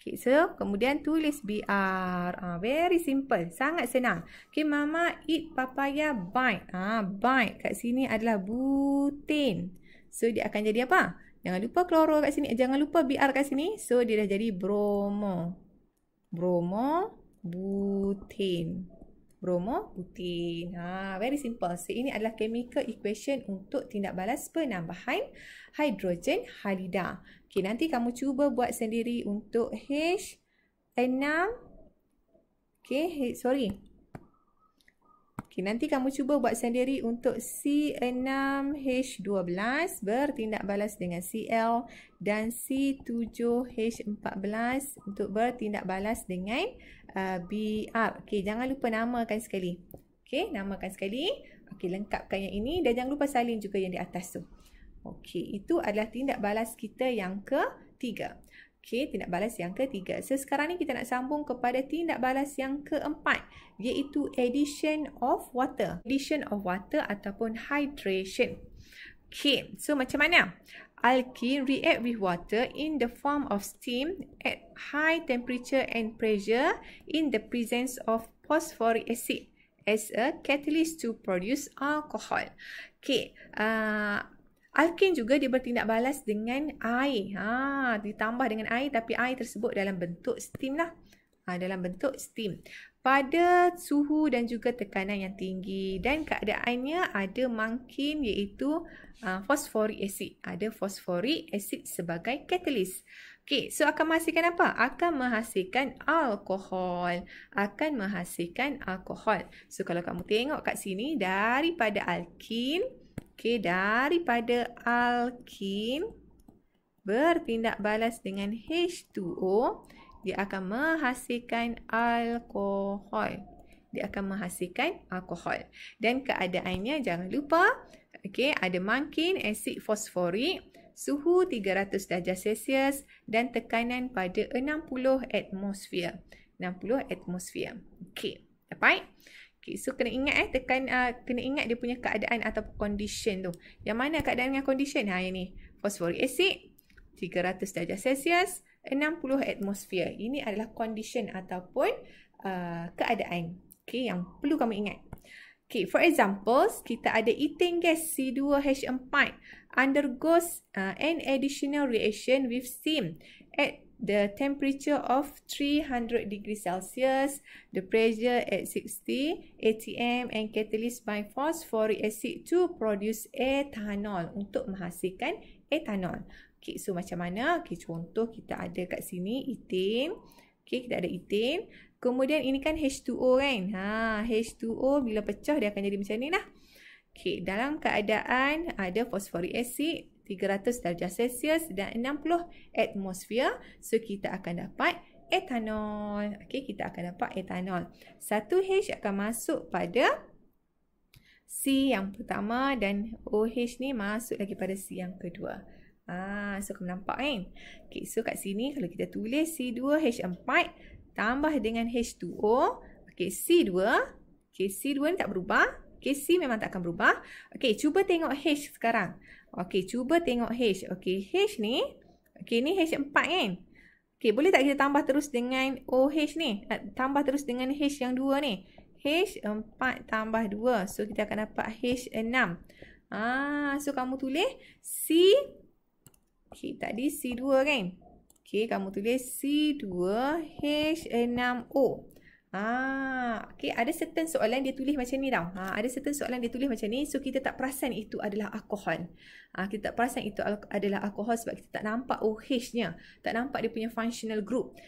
Okay, so kemudian tulis BR. Very simple. Sangat senang. Okay, Mama eat papaya bite. Bite kat sini adalah butane. So, dia akan jadi apa? Jangan lupa kloro kat sini. Jangan lupa BR kat sini. So, dia dah jadi bromo. Bromo, butane. Bromo, butane. Very simple. So, ini adalah chemical equation untuk tindak balas penambahan hidrogen halida. Okay, nanti kamu cuba buat sendiri untuk H6. Okay, sorry. Okay, nanti kamu cuba buat sendiri untuk C6H12 bertindak balas dengan Cl dan C7H14 untuk bertindak balas dengan Br. Okay, jangan lupa namakan sekali. Okay, namakan sekali. Okay, lengkapkan yang ini dan jangan lupa salin juga yang di atas tu. Okey, itu adalah tindak balas kita yang ketiga. Okey, tindak balas yang ketiga. So, sekarang ni kita nak sambung kepada tindak balas yang keempat, iaitu addition of water. Addition of water ataupun hydration. Okey, so macam mana? Alkene react with water in the form of steam at high temperature and pressure in the presence of phosphoric acid as a catalyst to produce alcohol. Okey, alkene juga dia bertindak balas dengan air. Ditambah dengan air tapi air tersebut dalam bentuk steam lah. Dalam bentuk steam. Pada suhu dan juga tekanan yang tinggi dan keadaannya ada mungkin iaitu phosphoric acid. Ada phosphoric acid sebagai catalyst. Okey, so akan menghasilkan apa? Akan menghasilkan alkohol. Akan menghasilkan alkohol. So kalau kamu tengok kat sini daripada alkene, okey, daripada alkene bertindak balas dengan H2O, dia akan menghasilkan alkohol. Dia akan menghasilkan alkohol. Dan keadaannya jangan lupa, okey, ada mungkin asid fosforik, suhu 300 darjah Celsius dan tekanan pada 60 atmosfer. 60 atmosfer. Okey, dapat? Okay, so kena ingat kena ingat dia punya keadaan atau condition tu. Yang mana keadaan dengan condition? Yang ni. Phosphoric acid 300 darjah Celsius, 60 atmosfer. Ini adalah condition ataupun keadaan. Okay, yang perlu kamu ingat. Okay, for example, kita ada ethane gas C2H4 undergoes an additional reaction with steam at the temperature of 300 degrees Celsius, the pressure at 60 atm and catalyzed by phosphoric acid to produce ethanol, untuk menghasilkan ethanol. Okay, so macam mana? Okay, contoh kita ada kat sini ethane. Okay, kita ada ethane. Kemudian ini kan H2O kan? H2O bila pecah dia akan jadi macam ni lah. Okay, dalam keadaan ada phosphoric acid 300 darjah Celsius dan 60 atmosfer. So, kita akan dapat ethanol. Okey, kita akan dapat ethanol. Satu H akan masuk pada C yang pertama dan OH ni masuk lagi pada C yang kedua. So, kamu nampak kan? Okey, so kat sini kalau kita tulis C2H4 tambah dengan H2O. Okey, C2. Okey, C2 ni tak berubah. Okey, C memang tak akan berubah. Okey, cuba tengok H sekarang. Okey, cuba tengok H. Okey, H ni. Okey, ni H4 kan? Okey, boleh tak kita tambah terus dengan OH ni? Tambah terus dengan H yang 2 ni. H4 tambah 2. So, kita akan dapat H6. So, kamu tulis C. Okey, tadi C2 kan? Okey, kamu tulis C2H6O. Okay, ada certain soalan dia tulis macam ni tau. Ada certain soalan dia tulis macam ni. So, kita tak perasan itu adalah alkohol. Kita tak perasan itu adalah alkohol sebab kita tak nampak OH-nya. Tak nampak dia punya functional group.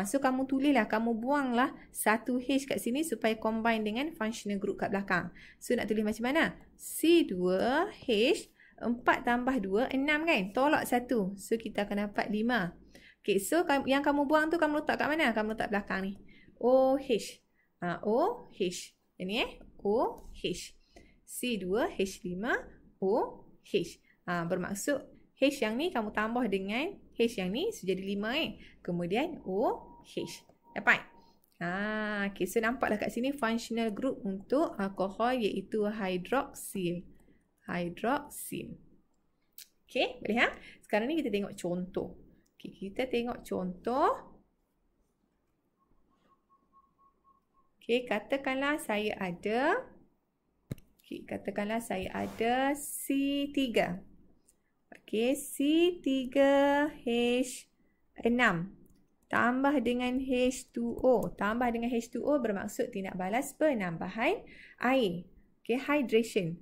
So, kamu tulislah, kamu buanglah satu H kat sini supaya combine dengan functional group kat belakang. So, nak tulis macam mana? C2H 4 tambah 2, 6 kan? Tolak 1. So, kita akan dapat 5. Okay, so yang kamu buang tu kamu letak kat mana? Kamu letak belakang ni. OH. OH. Ini OH. C2H5OH. Bermaksud H yang ni kamu tambah dengan H yang ni so jadi 5 kan. Kemudian OH. Dapat? Okay, so nampaklah kat sini functional group untuk alkohol iaitu hidroksil. Hidroksil. Okay, boleh ha? Sekarang ni kita tengok contoh. Okay, kita tengok contoh. Okey, katakanlah saya ada C3. Okey, C3H6 tambah dengan H2O. Tambah dengan H2O bermaksud tindak balas penambahan air. Okey, hydration.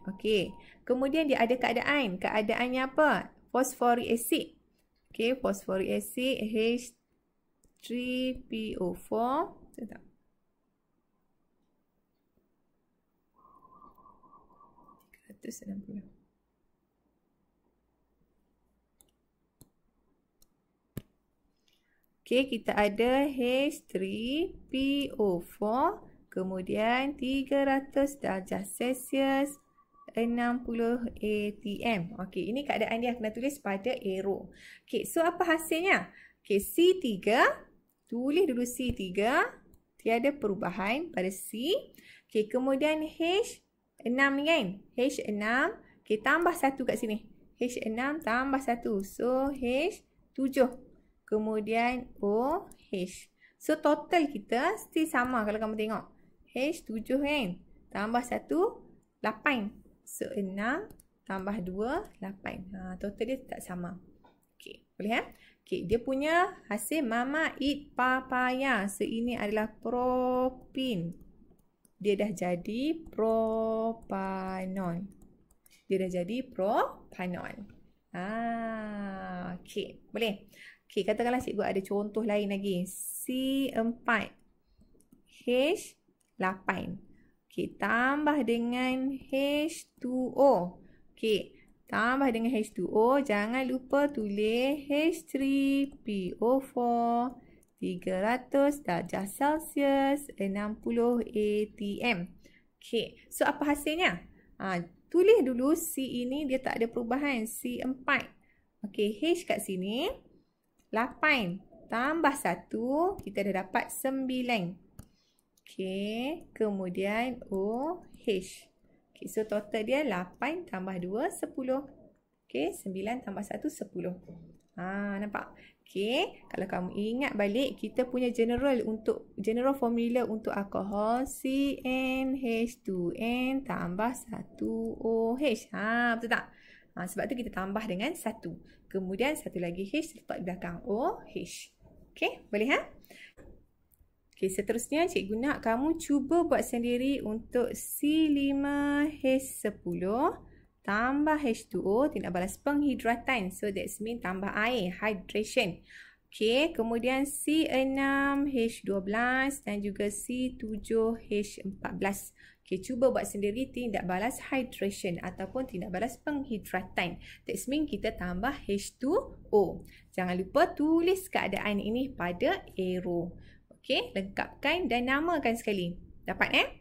Okey. Kemudian dia ada keadaan. Keadaannya apa? Fosforik acid. Okey, fosforik acid H3PO4. Betul tak? Okey, kita ada H3PO4, kemudian 300 darjah Celsius, 60 atm. Okey, ini keadaan dia kena tulis pada arrow. Okey, so apa hasilnya? Okey, C3, tulis dulu C3, tiada perubahan pada C. Okey, kemudian H6 ni kan? H6, okey, tambah 1 kat sini. H6 tambah 1, so H7. Kemudian OH. So total kita still sama kalau kamu tengok. H7 kan? Tambah 1, 8. So 6 tambah 2, 8. Total dia tak sama. Okey, boleh Okey, dia punya hasil mama eat papaya. So ini adalah propin. Dia dah jadi propanol. Okey, boleh. Okey, katakanlah cikgu ada contoh lain lagi. C4H8. Okey, tambah dengan H2O. Okey, tambah dengan H2O. Jangan lupa tulis H3PO4, 300 darjah Celsius, 60 atm. Okey, so apa hasilnya? Tulis dulu C ini dia tak ada perubahan. C4. Okey, H kat sini 8 tambah 1, kita dah dapat 9. Okey, kemudian OH. Okey, so total dia 8 tambah 2, 10. Okey, 9 tambah 1, 10. Nampak? Okey, kalau kamu ingat balik, kita punya general formula untuk alkohol CnH2n tambah 1OH. Betul tak? Sebab tu kita tambah dengan 1. Kemudian satu lagi H letak di belakang OH. Okey, boleh Okey, seterusnya cikgu nak kamu cuba buat sendiri untuk C5H10 tambah H2O, tindak balas penghidratan. So that's mean tambah air, hydration. Okey, kemudian C6H12 dan juga C7H14. Okey, cuba buat sendiri tindak balas hydration ataupun tindak balas penghidratan. That means kita tambah H2O. Jangan lupa tulis keadaan ini pada arrow. Okey, lengkapkan dan namakan sekali. Dapat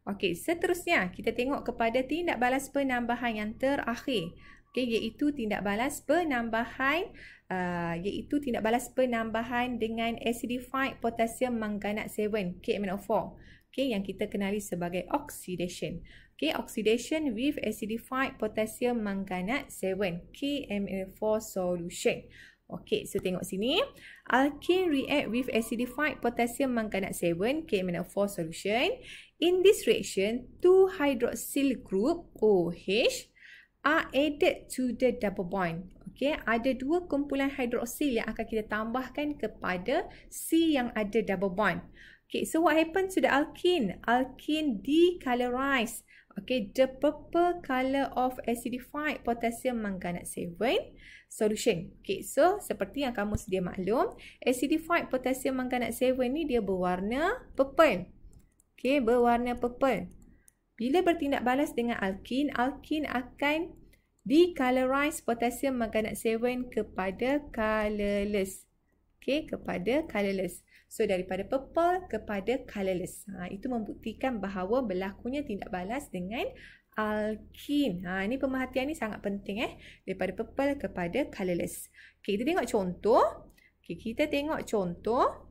Okey, seterusnya kita tengok kepada tindak balas penambahan yang terakhir. Okey, iaitu tindak balas penambahan dengan acidified potassium manganate 7, KMnO4. Okey, yang kita kenali sebagai oxidation. Okey, oxidation with acidified potassium manganate 7, KMnO4 solution. Okey, so tengok sini. Alkene react with acidified potassium manganate 7, KMnO4 solution. In this reaction, 2 hydroxyl group OH are added to the double bond. Okey, ada 2 kumpulan hidroksil yang akan kita tambahkan kepada C yang ada double bond. Okay, so what happens to the alkene? Alkene decolorize. Okay, the purple color of acidified potassium manganate 7 solution. Okay, so seperti yang kamu sedia maklum, acidified potassium manganate 7 ni dia berwarna purple. Okay, berwarna purple. Bila bertindak balas dengan alkene, alkene akan decolorize potassium manganate 7 kepada colorless. Okay, kepada colorless. So, daripada purple kepada colorless. Itu membuktikan bahawa berlakunya tindak balas dengan alkene. Ini pemerhatian ni sangat penting. Daripada purple kepada colorless. Okay, kita tengok contoh. Okay, kita tengok contoh.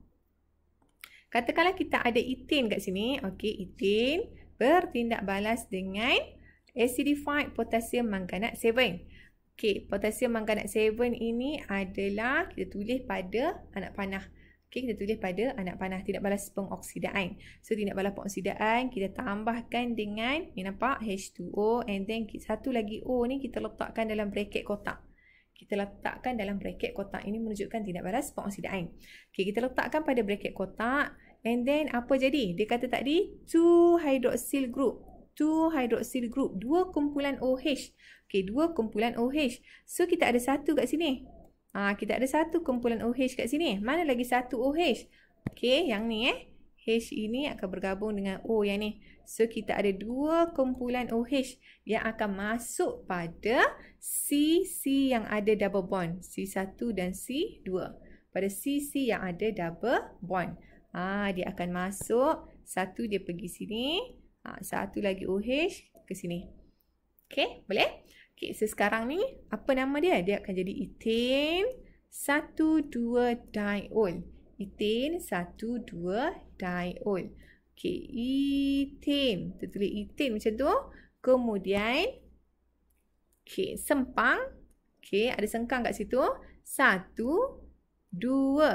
Katakanlah kita ada ethane kat sini. Okay, ethane bertindak balas dengan acidified potassium manganate 7. Okay, potassium manganate 7 ini adalah, kita tulis pada anak panah. Okey, kita tulis pada anak panah tindak balas pengoksidaan. So tindak balas pengoksidaan kita tambahkan dengan ni nampak H2O and then satu lagi O ni kita letakkan dalam braket kotak. Kita letakkan dalam braket kotak. Ini menunjukkan tindak balas pengoksidaan. Okey, kita letakkan pada braket kotak and then apa jadi? Dia kata tadi 2 hydroxyl group. 2 hydroxyl group, 2 kumpulan OH. Okey, 2 kumpulan OH. So kita ada satu kat sini. Kita ada satu kumpulan OH kat sini. Mana lagi satu OH? Okey, yang ni H ini akan bergabung dengan O yang ni. So kita ada 2 kumpulan OH yang akan masuk pada C yang ada double bond. C1 dan C2. Pada C yang ada double bond. Dia akan masuk. Satu dia pergi sini. Satu lagi OH ke sini. Okey, boleh? Okay, so sekarang ni apa nama dia? Dia akan jadi ethane 1,2-diol. Ethane 1,2-diol. Okay, ethane. Kita tulis ethane macam tu. Kemudian, okay, sempang. Okay, ada sengkang kat situ. 1, 2.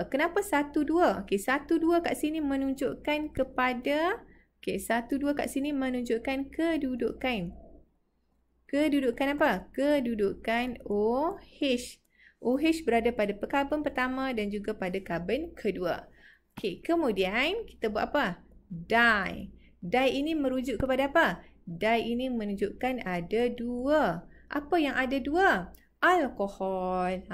Kenapa 1, 2? Okay, 1, 2 kat sini menunjukkan kepada, okay, 1, 2 kat sini menunjukkan kedudukan. Kedudukan apa? Kedudukan OH. OH berada pada karbon pertama dan juga pada karbon kedua. Okey, kemudian kita buat apa? Di. Di ini merujuk kepada apa? Di ini menunjukkan ada 2. Apa yang ada 2? Alkohol.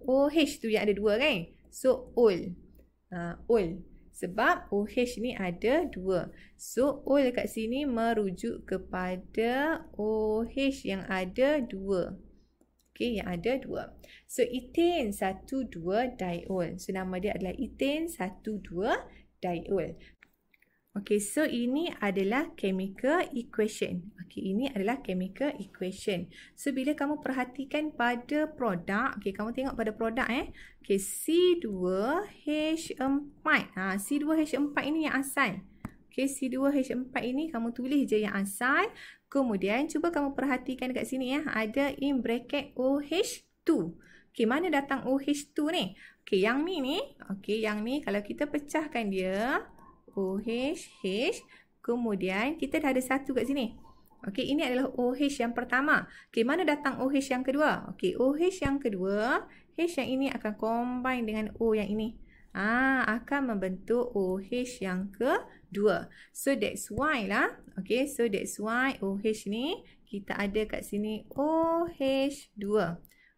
OH tu yang ada 2 kan? So, ol. Ol. Sebab OH ni ada 2. So, ol kat sini merujuk kepada OH yang ada 2. Okey, yang ada 2. So, ethane 1,2-diol. So, nama dia adalah ethane 1,2-diol. Okey, so ini adalah chemical equation. Okey, ini adalah chemical equation. So, bila kamu perhatikan pada produk, okey, kamu tengok pada produk Okey, C2H4. C2H4 ini yang asal. Okey, C2H4 ini kamu tulis je yang asal. Kemudian cuba kamu perhatikan dekat sini ada in bracket OH2. Okey, mana datang OH2 ni? Okey, yang ni. Okey, yang ni kalau kita pecahkan dia OH, H, kemudian kita dah ada satu kat sini. Okey, ini adalah OH yang pertama. Okey, mana datang OH yang kedua? Okey, OH yang kedua, H yang ini akan combine dengan O yang ini. Akan membentuk OH yang kedua. So, that's why lah. Okey, so that's why OH ni kita ada kat sini OH2.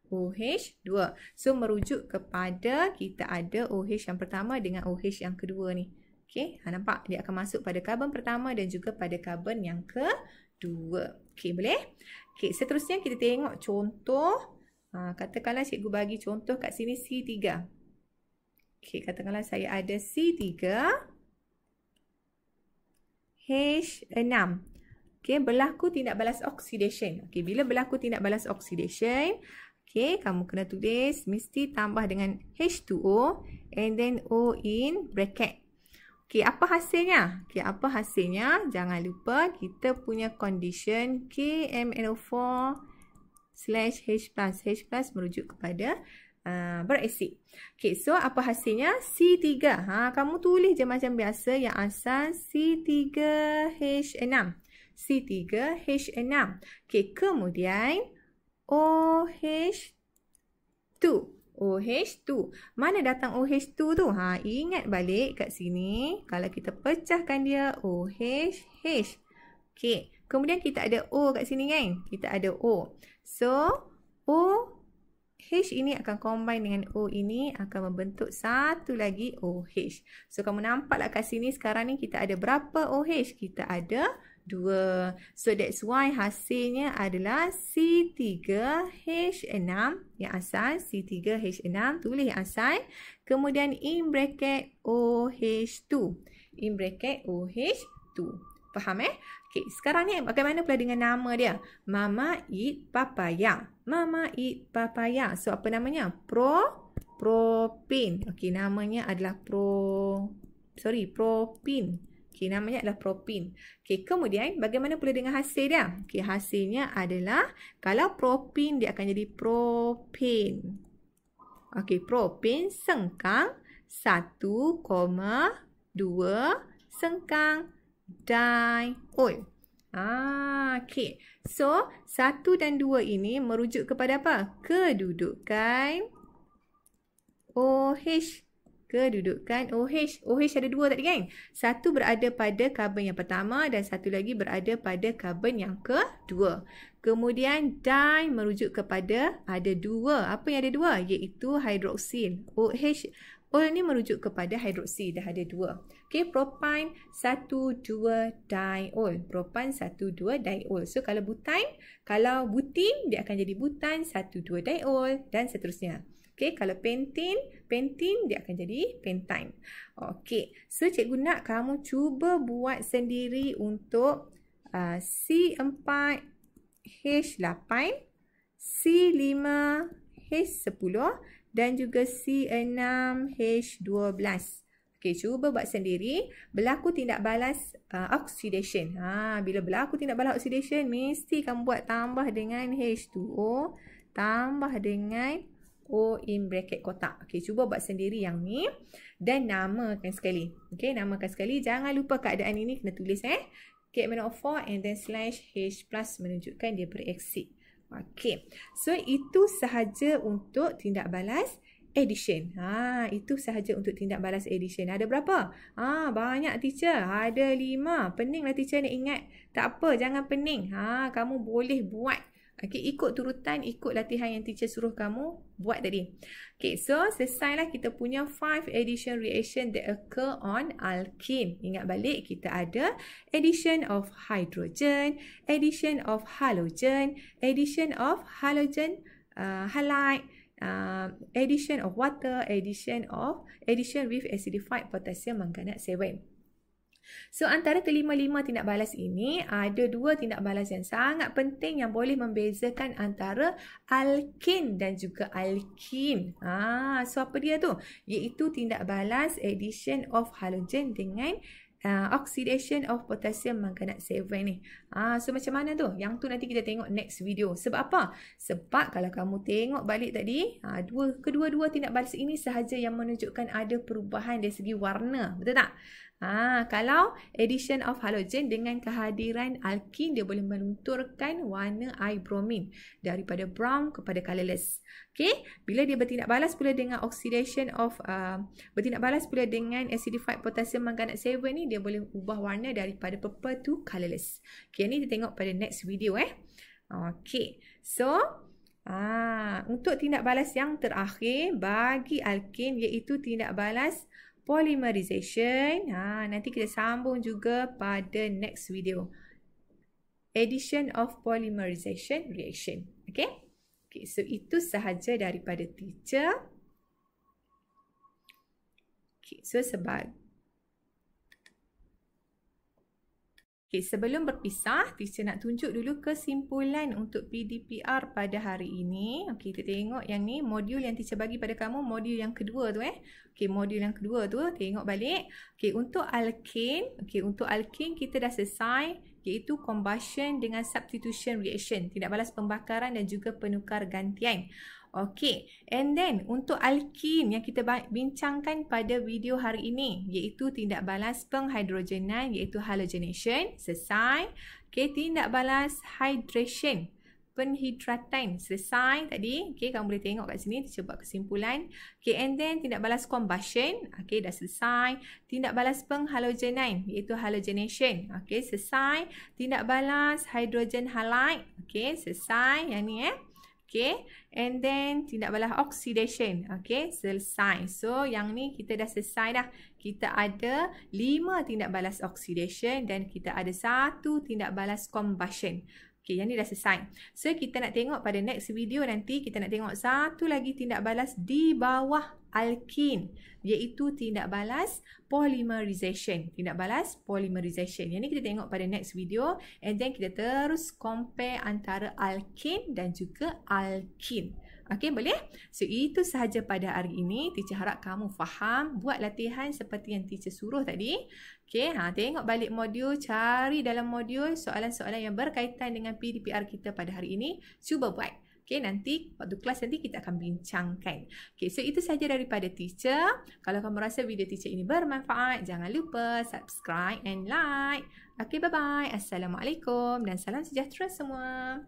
OH2. So, merujuk kepada kita ada OH yang pertama dengan OH yang kedua ni. Okey, nampak? Dia akan masuk pada karbon pertama dan juga pada karbon yang kedua. Okey, boleh? Okey, seterusnya kita tengok contoh. Katakanlah cikgu bagi contoh kat sini C3. Okey, katakanlah saya ada C3 H6. Okey, berlaku tindak balas oxidation. Okey, bila berlaku tindak balas oxidation, okey, kamu kena tulis mesti tambah dengan H2O and then O in bracket. Okey, apa hasilnya? Okey, apa hasilnya? Jangan lupa kita punya condition KMNO4/H+. H+ merujuk kepada berasid. Okey, so apa hasilnya? C3. Kamu tulis je macam biasa yang asal C3H6. C3H6. Okey, kemudian OH2. OH2. Mana datang OH2 tu? Ingat balik kat sini. Kalau kita pecahkan dia OH, H. Okey. Kemudian kita ada O kat sini kan? Kita ada O. So, OH ini akan combine dengan O ini. Akan membentuk satu lagi OH. So, kamu nampaklah kat sini sekarang ni kita ada berapa OH? Kita ada 2. So, that's why hasilnya adalah C3H6 yang asal. C3H6, tulis yang asal. Kemudian in bracket OH2. In bracket OH2. Faham Okey, sekarang ni bagaimana pula dengan nama dia? Mama eat papaya. Mama eat papaya. So, apa namanya? Propin. Okey, namanya adalah propin. Okey, namanya adalah propin. Okey, kemudian bagaimana pula dengan hasil dia? Okey, hasilnya adalah kalau propin dia akan jadi propane. Okey, propin sengkang 1,2 sengkang diol. Okey. So, 1 dan 2 ini merujuk kepada apa? Kedudukan OH. Kedudukan OH. OH ada 2 tadi kan? Satu berada pada karbon yang pertama dan satu lagi berada pada karbon yang kedua. Kemudian di merujuk kepada ada 2. Apa yang ada 2? Iaitu hidroksil. OH. O ni merujuk kepada hidroksil, dah ada 2. Okey, propan 1,2-diol. Propan 1,2-diol. So, kalau butin dia akan jadi butan 1,2-diol dan seterusnya. Okey, kalau pentin dia akan jadi pentin. Okey, so cikgu nak kamu cuba buat sendiri untuk C4H8, C5H10 dan juga C6H12. Okey, cuba buat sendiri. Berlaku tindak balas oxidation. Bila berlaku tindak balas oxidation, mesti kamu buat tambah dengan H2O, tambah dengan O in bracket kotak. Okey, cuba buat sendiri yang ni dan namakan sekali. Okey, namakan sekali. Jangan lupa keadaan ini kena tulis K-4 and then slash H plus menunjukkan dia bereksi. Okey. So, itu sahaja untuk tindak balas addition. Itu sahaja untuk tindak balas addition. Ada berapa? Banyak teacher. Ada 5. Peninglah teacher nak ingat. Tak apa, jangan pening. Kamu boleh buat. Okey, ikut turutan, ikut latihan yang teacher suruh kamu buat tadi. Okey, so selesailah kita punya 5 addition reaction that occur on alkene. Ingat balik, kita ada addition of hydrogen, addition of halogen, addition of halogen halide, addition of water, addition with acidified potassium manganate 7. So, antara kelima-lima tindak balas ini, ada 2 tindak balas yang sangat penting yang boleh membezakan antara alkene dan juga alkene. So, apa dia tu? Iaitu tindak balas addition of halogen dengan oxidation of potassium manganate 7 ni. So macam mana tu? Yang tu nanti kita tengok next video. Sebab apa? Sebab kalau kamu tengok balik tadi, kedua-dua tindak balas ini sahaja yang menunjukkan ada perubahan dari segi warna. Betul tak? Kalau addition of halogen dengan kehadiran alkene, dia boleh melunturkan warna air bromin daripada brown kepada colourless. Okay? Bila dia bertindak balas pula dengan oxidation of bertindak balas pula dengan acidified potassium manganate 7 ni, dia boleh ubah warna daripada purple to colourless. Okay, ni kita tengok pada next video Okay. So, untuk tindak balas yang terakhir bagi alkene, iaitu tindak balas polymerization. Nanti kita sambung juga pada next video. Addition of polymerization reaction. Okay? Okay, so itu sahaja daripada teacher. Okay, so sebelum berpisah, teacher nak tunjuk dulu kesimpulan untuk PDPR pada hari ini. Okay, kita tengok yang ni, modul yang teacher bagi pada kamu, modul yang kedua tu Okay, modul yang kedua tu, tengok balik. Okay, untuk alkene, kita dah selesai, iaitu combustion dengan substitution reaction, tindak balas pembakaran dan juga penukar gantian. Okey, and then untuk alkene yang kita bincangkan pada video hari ini, iaitu tindak balas penghidrogenan, iaitu halogenation, selesai. Okey, tindak balas hydration, penhidratan, selesai tadi. Okey, kamu boleh tengok kat sini, kita buat kesimpulan. Okey, and then tindak balas combustion, okey, dah selesai. Tindak balas penghalogenan, iaitu halogenation, okey, selesai. Tindak balas hydrogen halide, okey, selesai yang ni Okay, and then tindak balas oxidation. Okay, selesai. So, yang ni kita dah selesai dah. Kita ada 5 tindak balas oxidation dan kita ada 1 tindak balas combustion. Okay, yang ni dah selesai. So, kita nak tengok pada next video nanti, kita nak tengok satu lagi tindak balas di bawah alkene, iaitu tindak balas polymerization. Tindak balas polymerization. Yang ni kita tengok pada next video. And then kita terus compare antara alkene dan juga alkene. Okay, boleh? So, itu sahaja pada hari ini. Teacher harap kamu faham. Buat latihan seperti yang teacher suruh tadi. Okay, tengok balik modul. Cari dalam modul soalan-soalan yang berkaitan dengan PDPR kita pada hari ini. Cuba buat. Okey, nanti waktu kelas nanti kita akan bincangkan. Okey, so itu sahaja daripada teacher. Kalau kamu rasa video teacher ini bermanfaat, jangan lupa subscribe and like. Okey, bye-bye. Assalamualaikum dan salam sejahtera semua.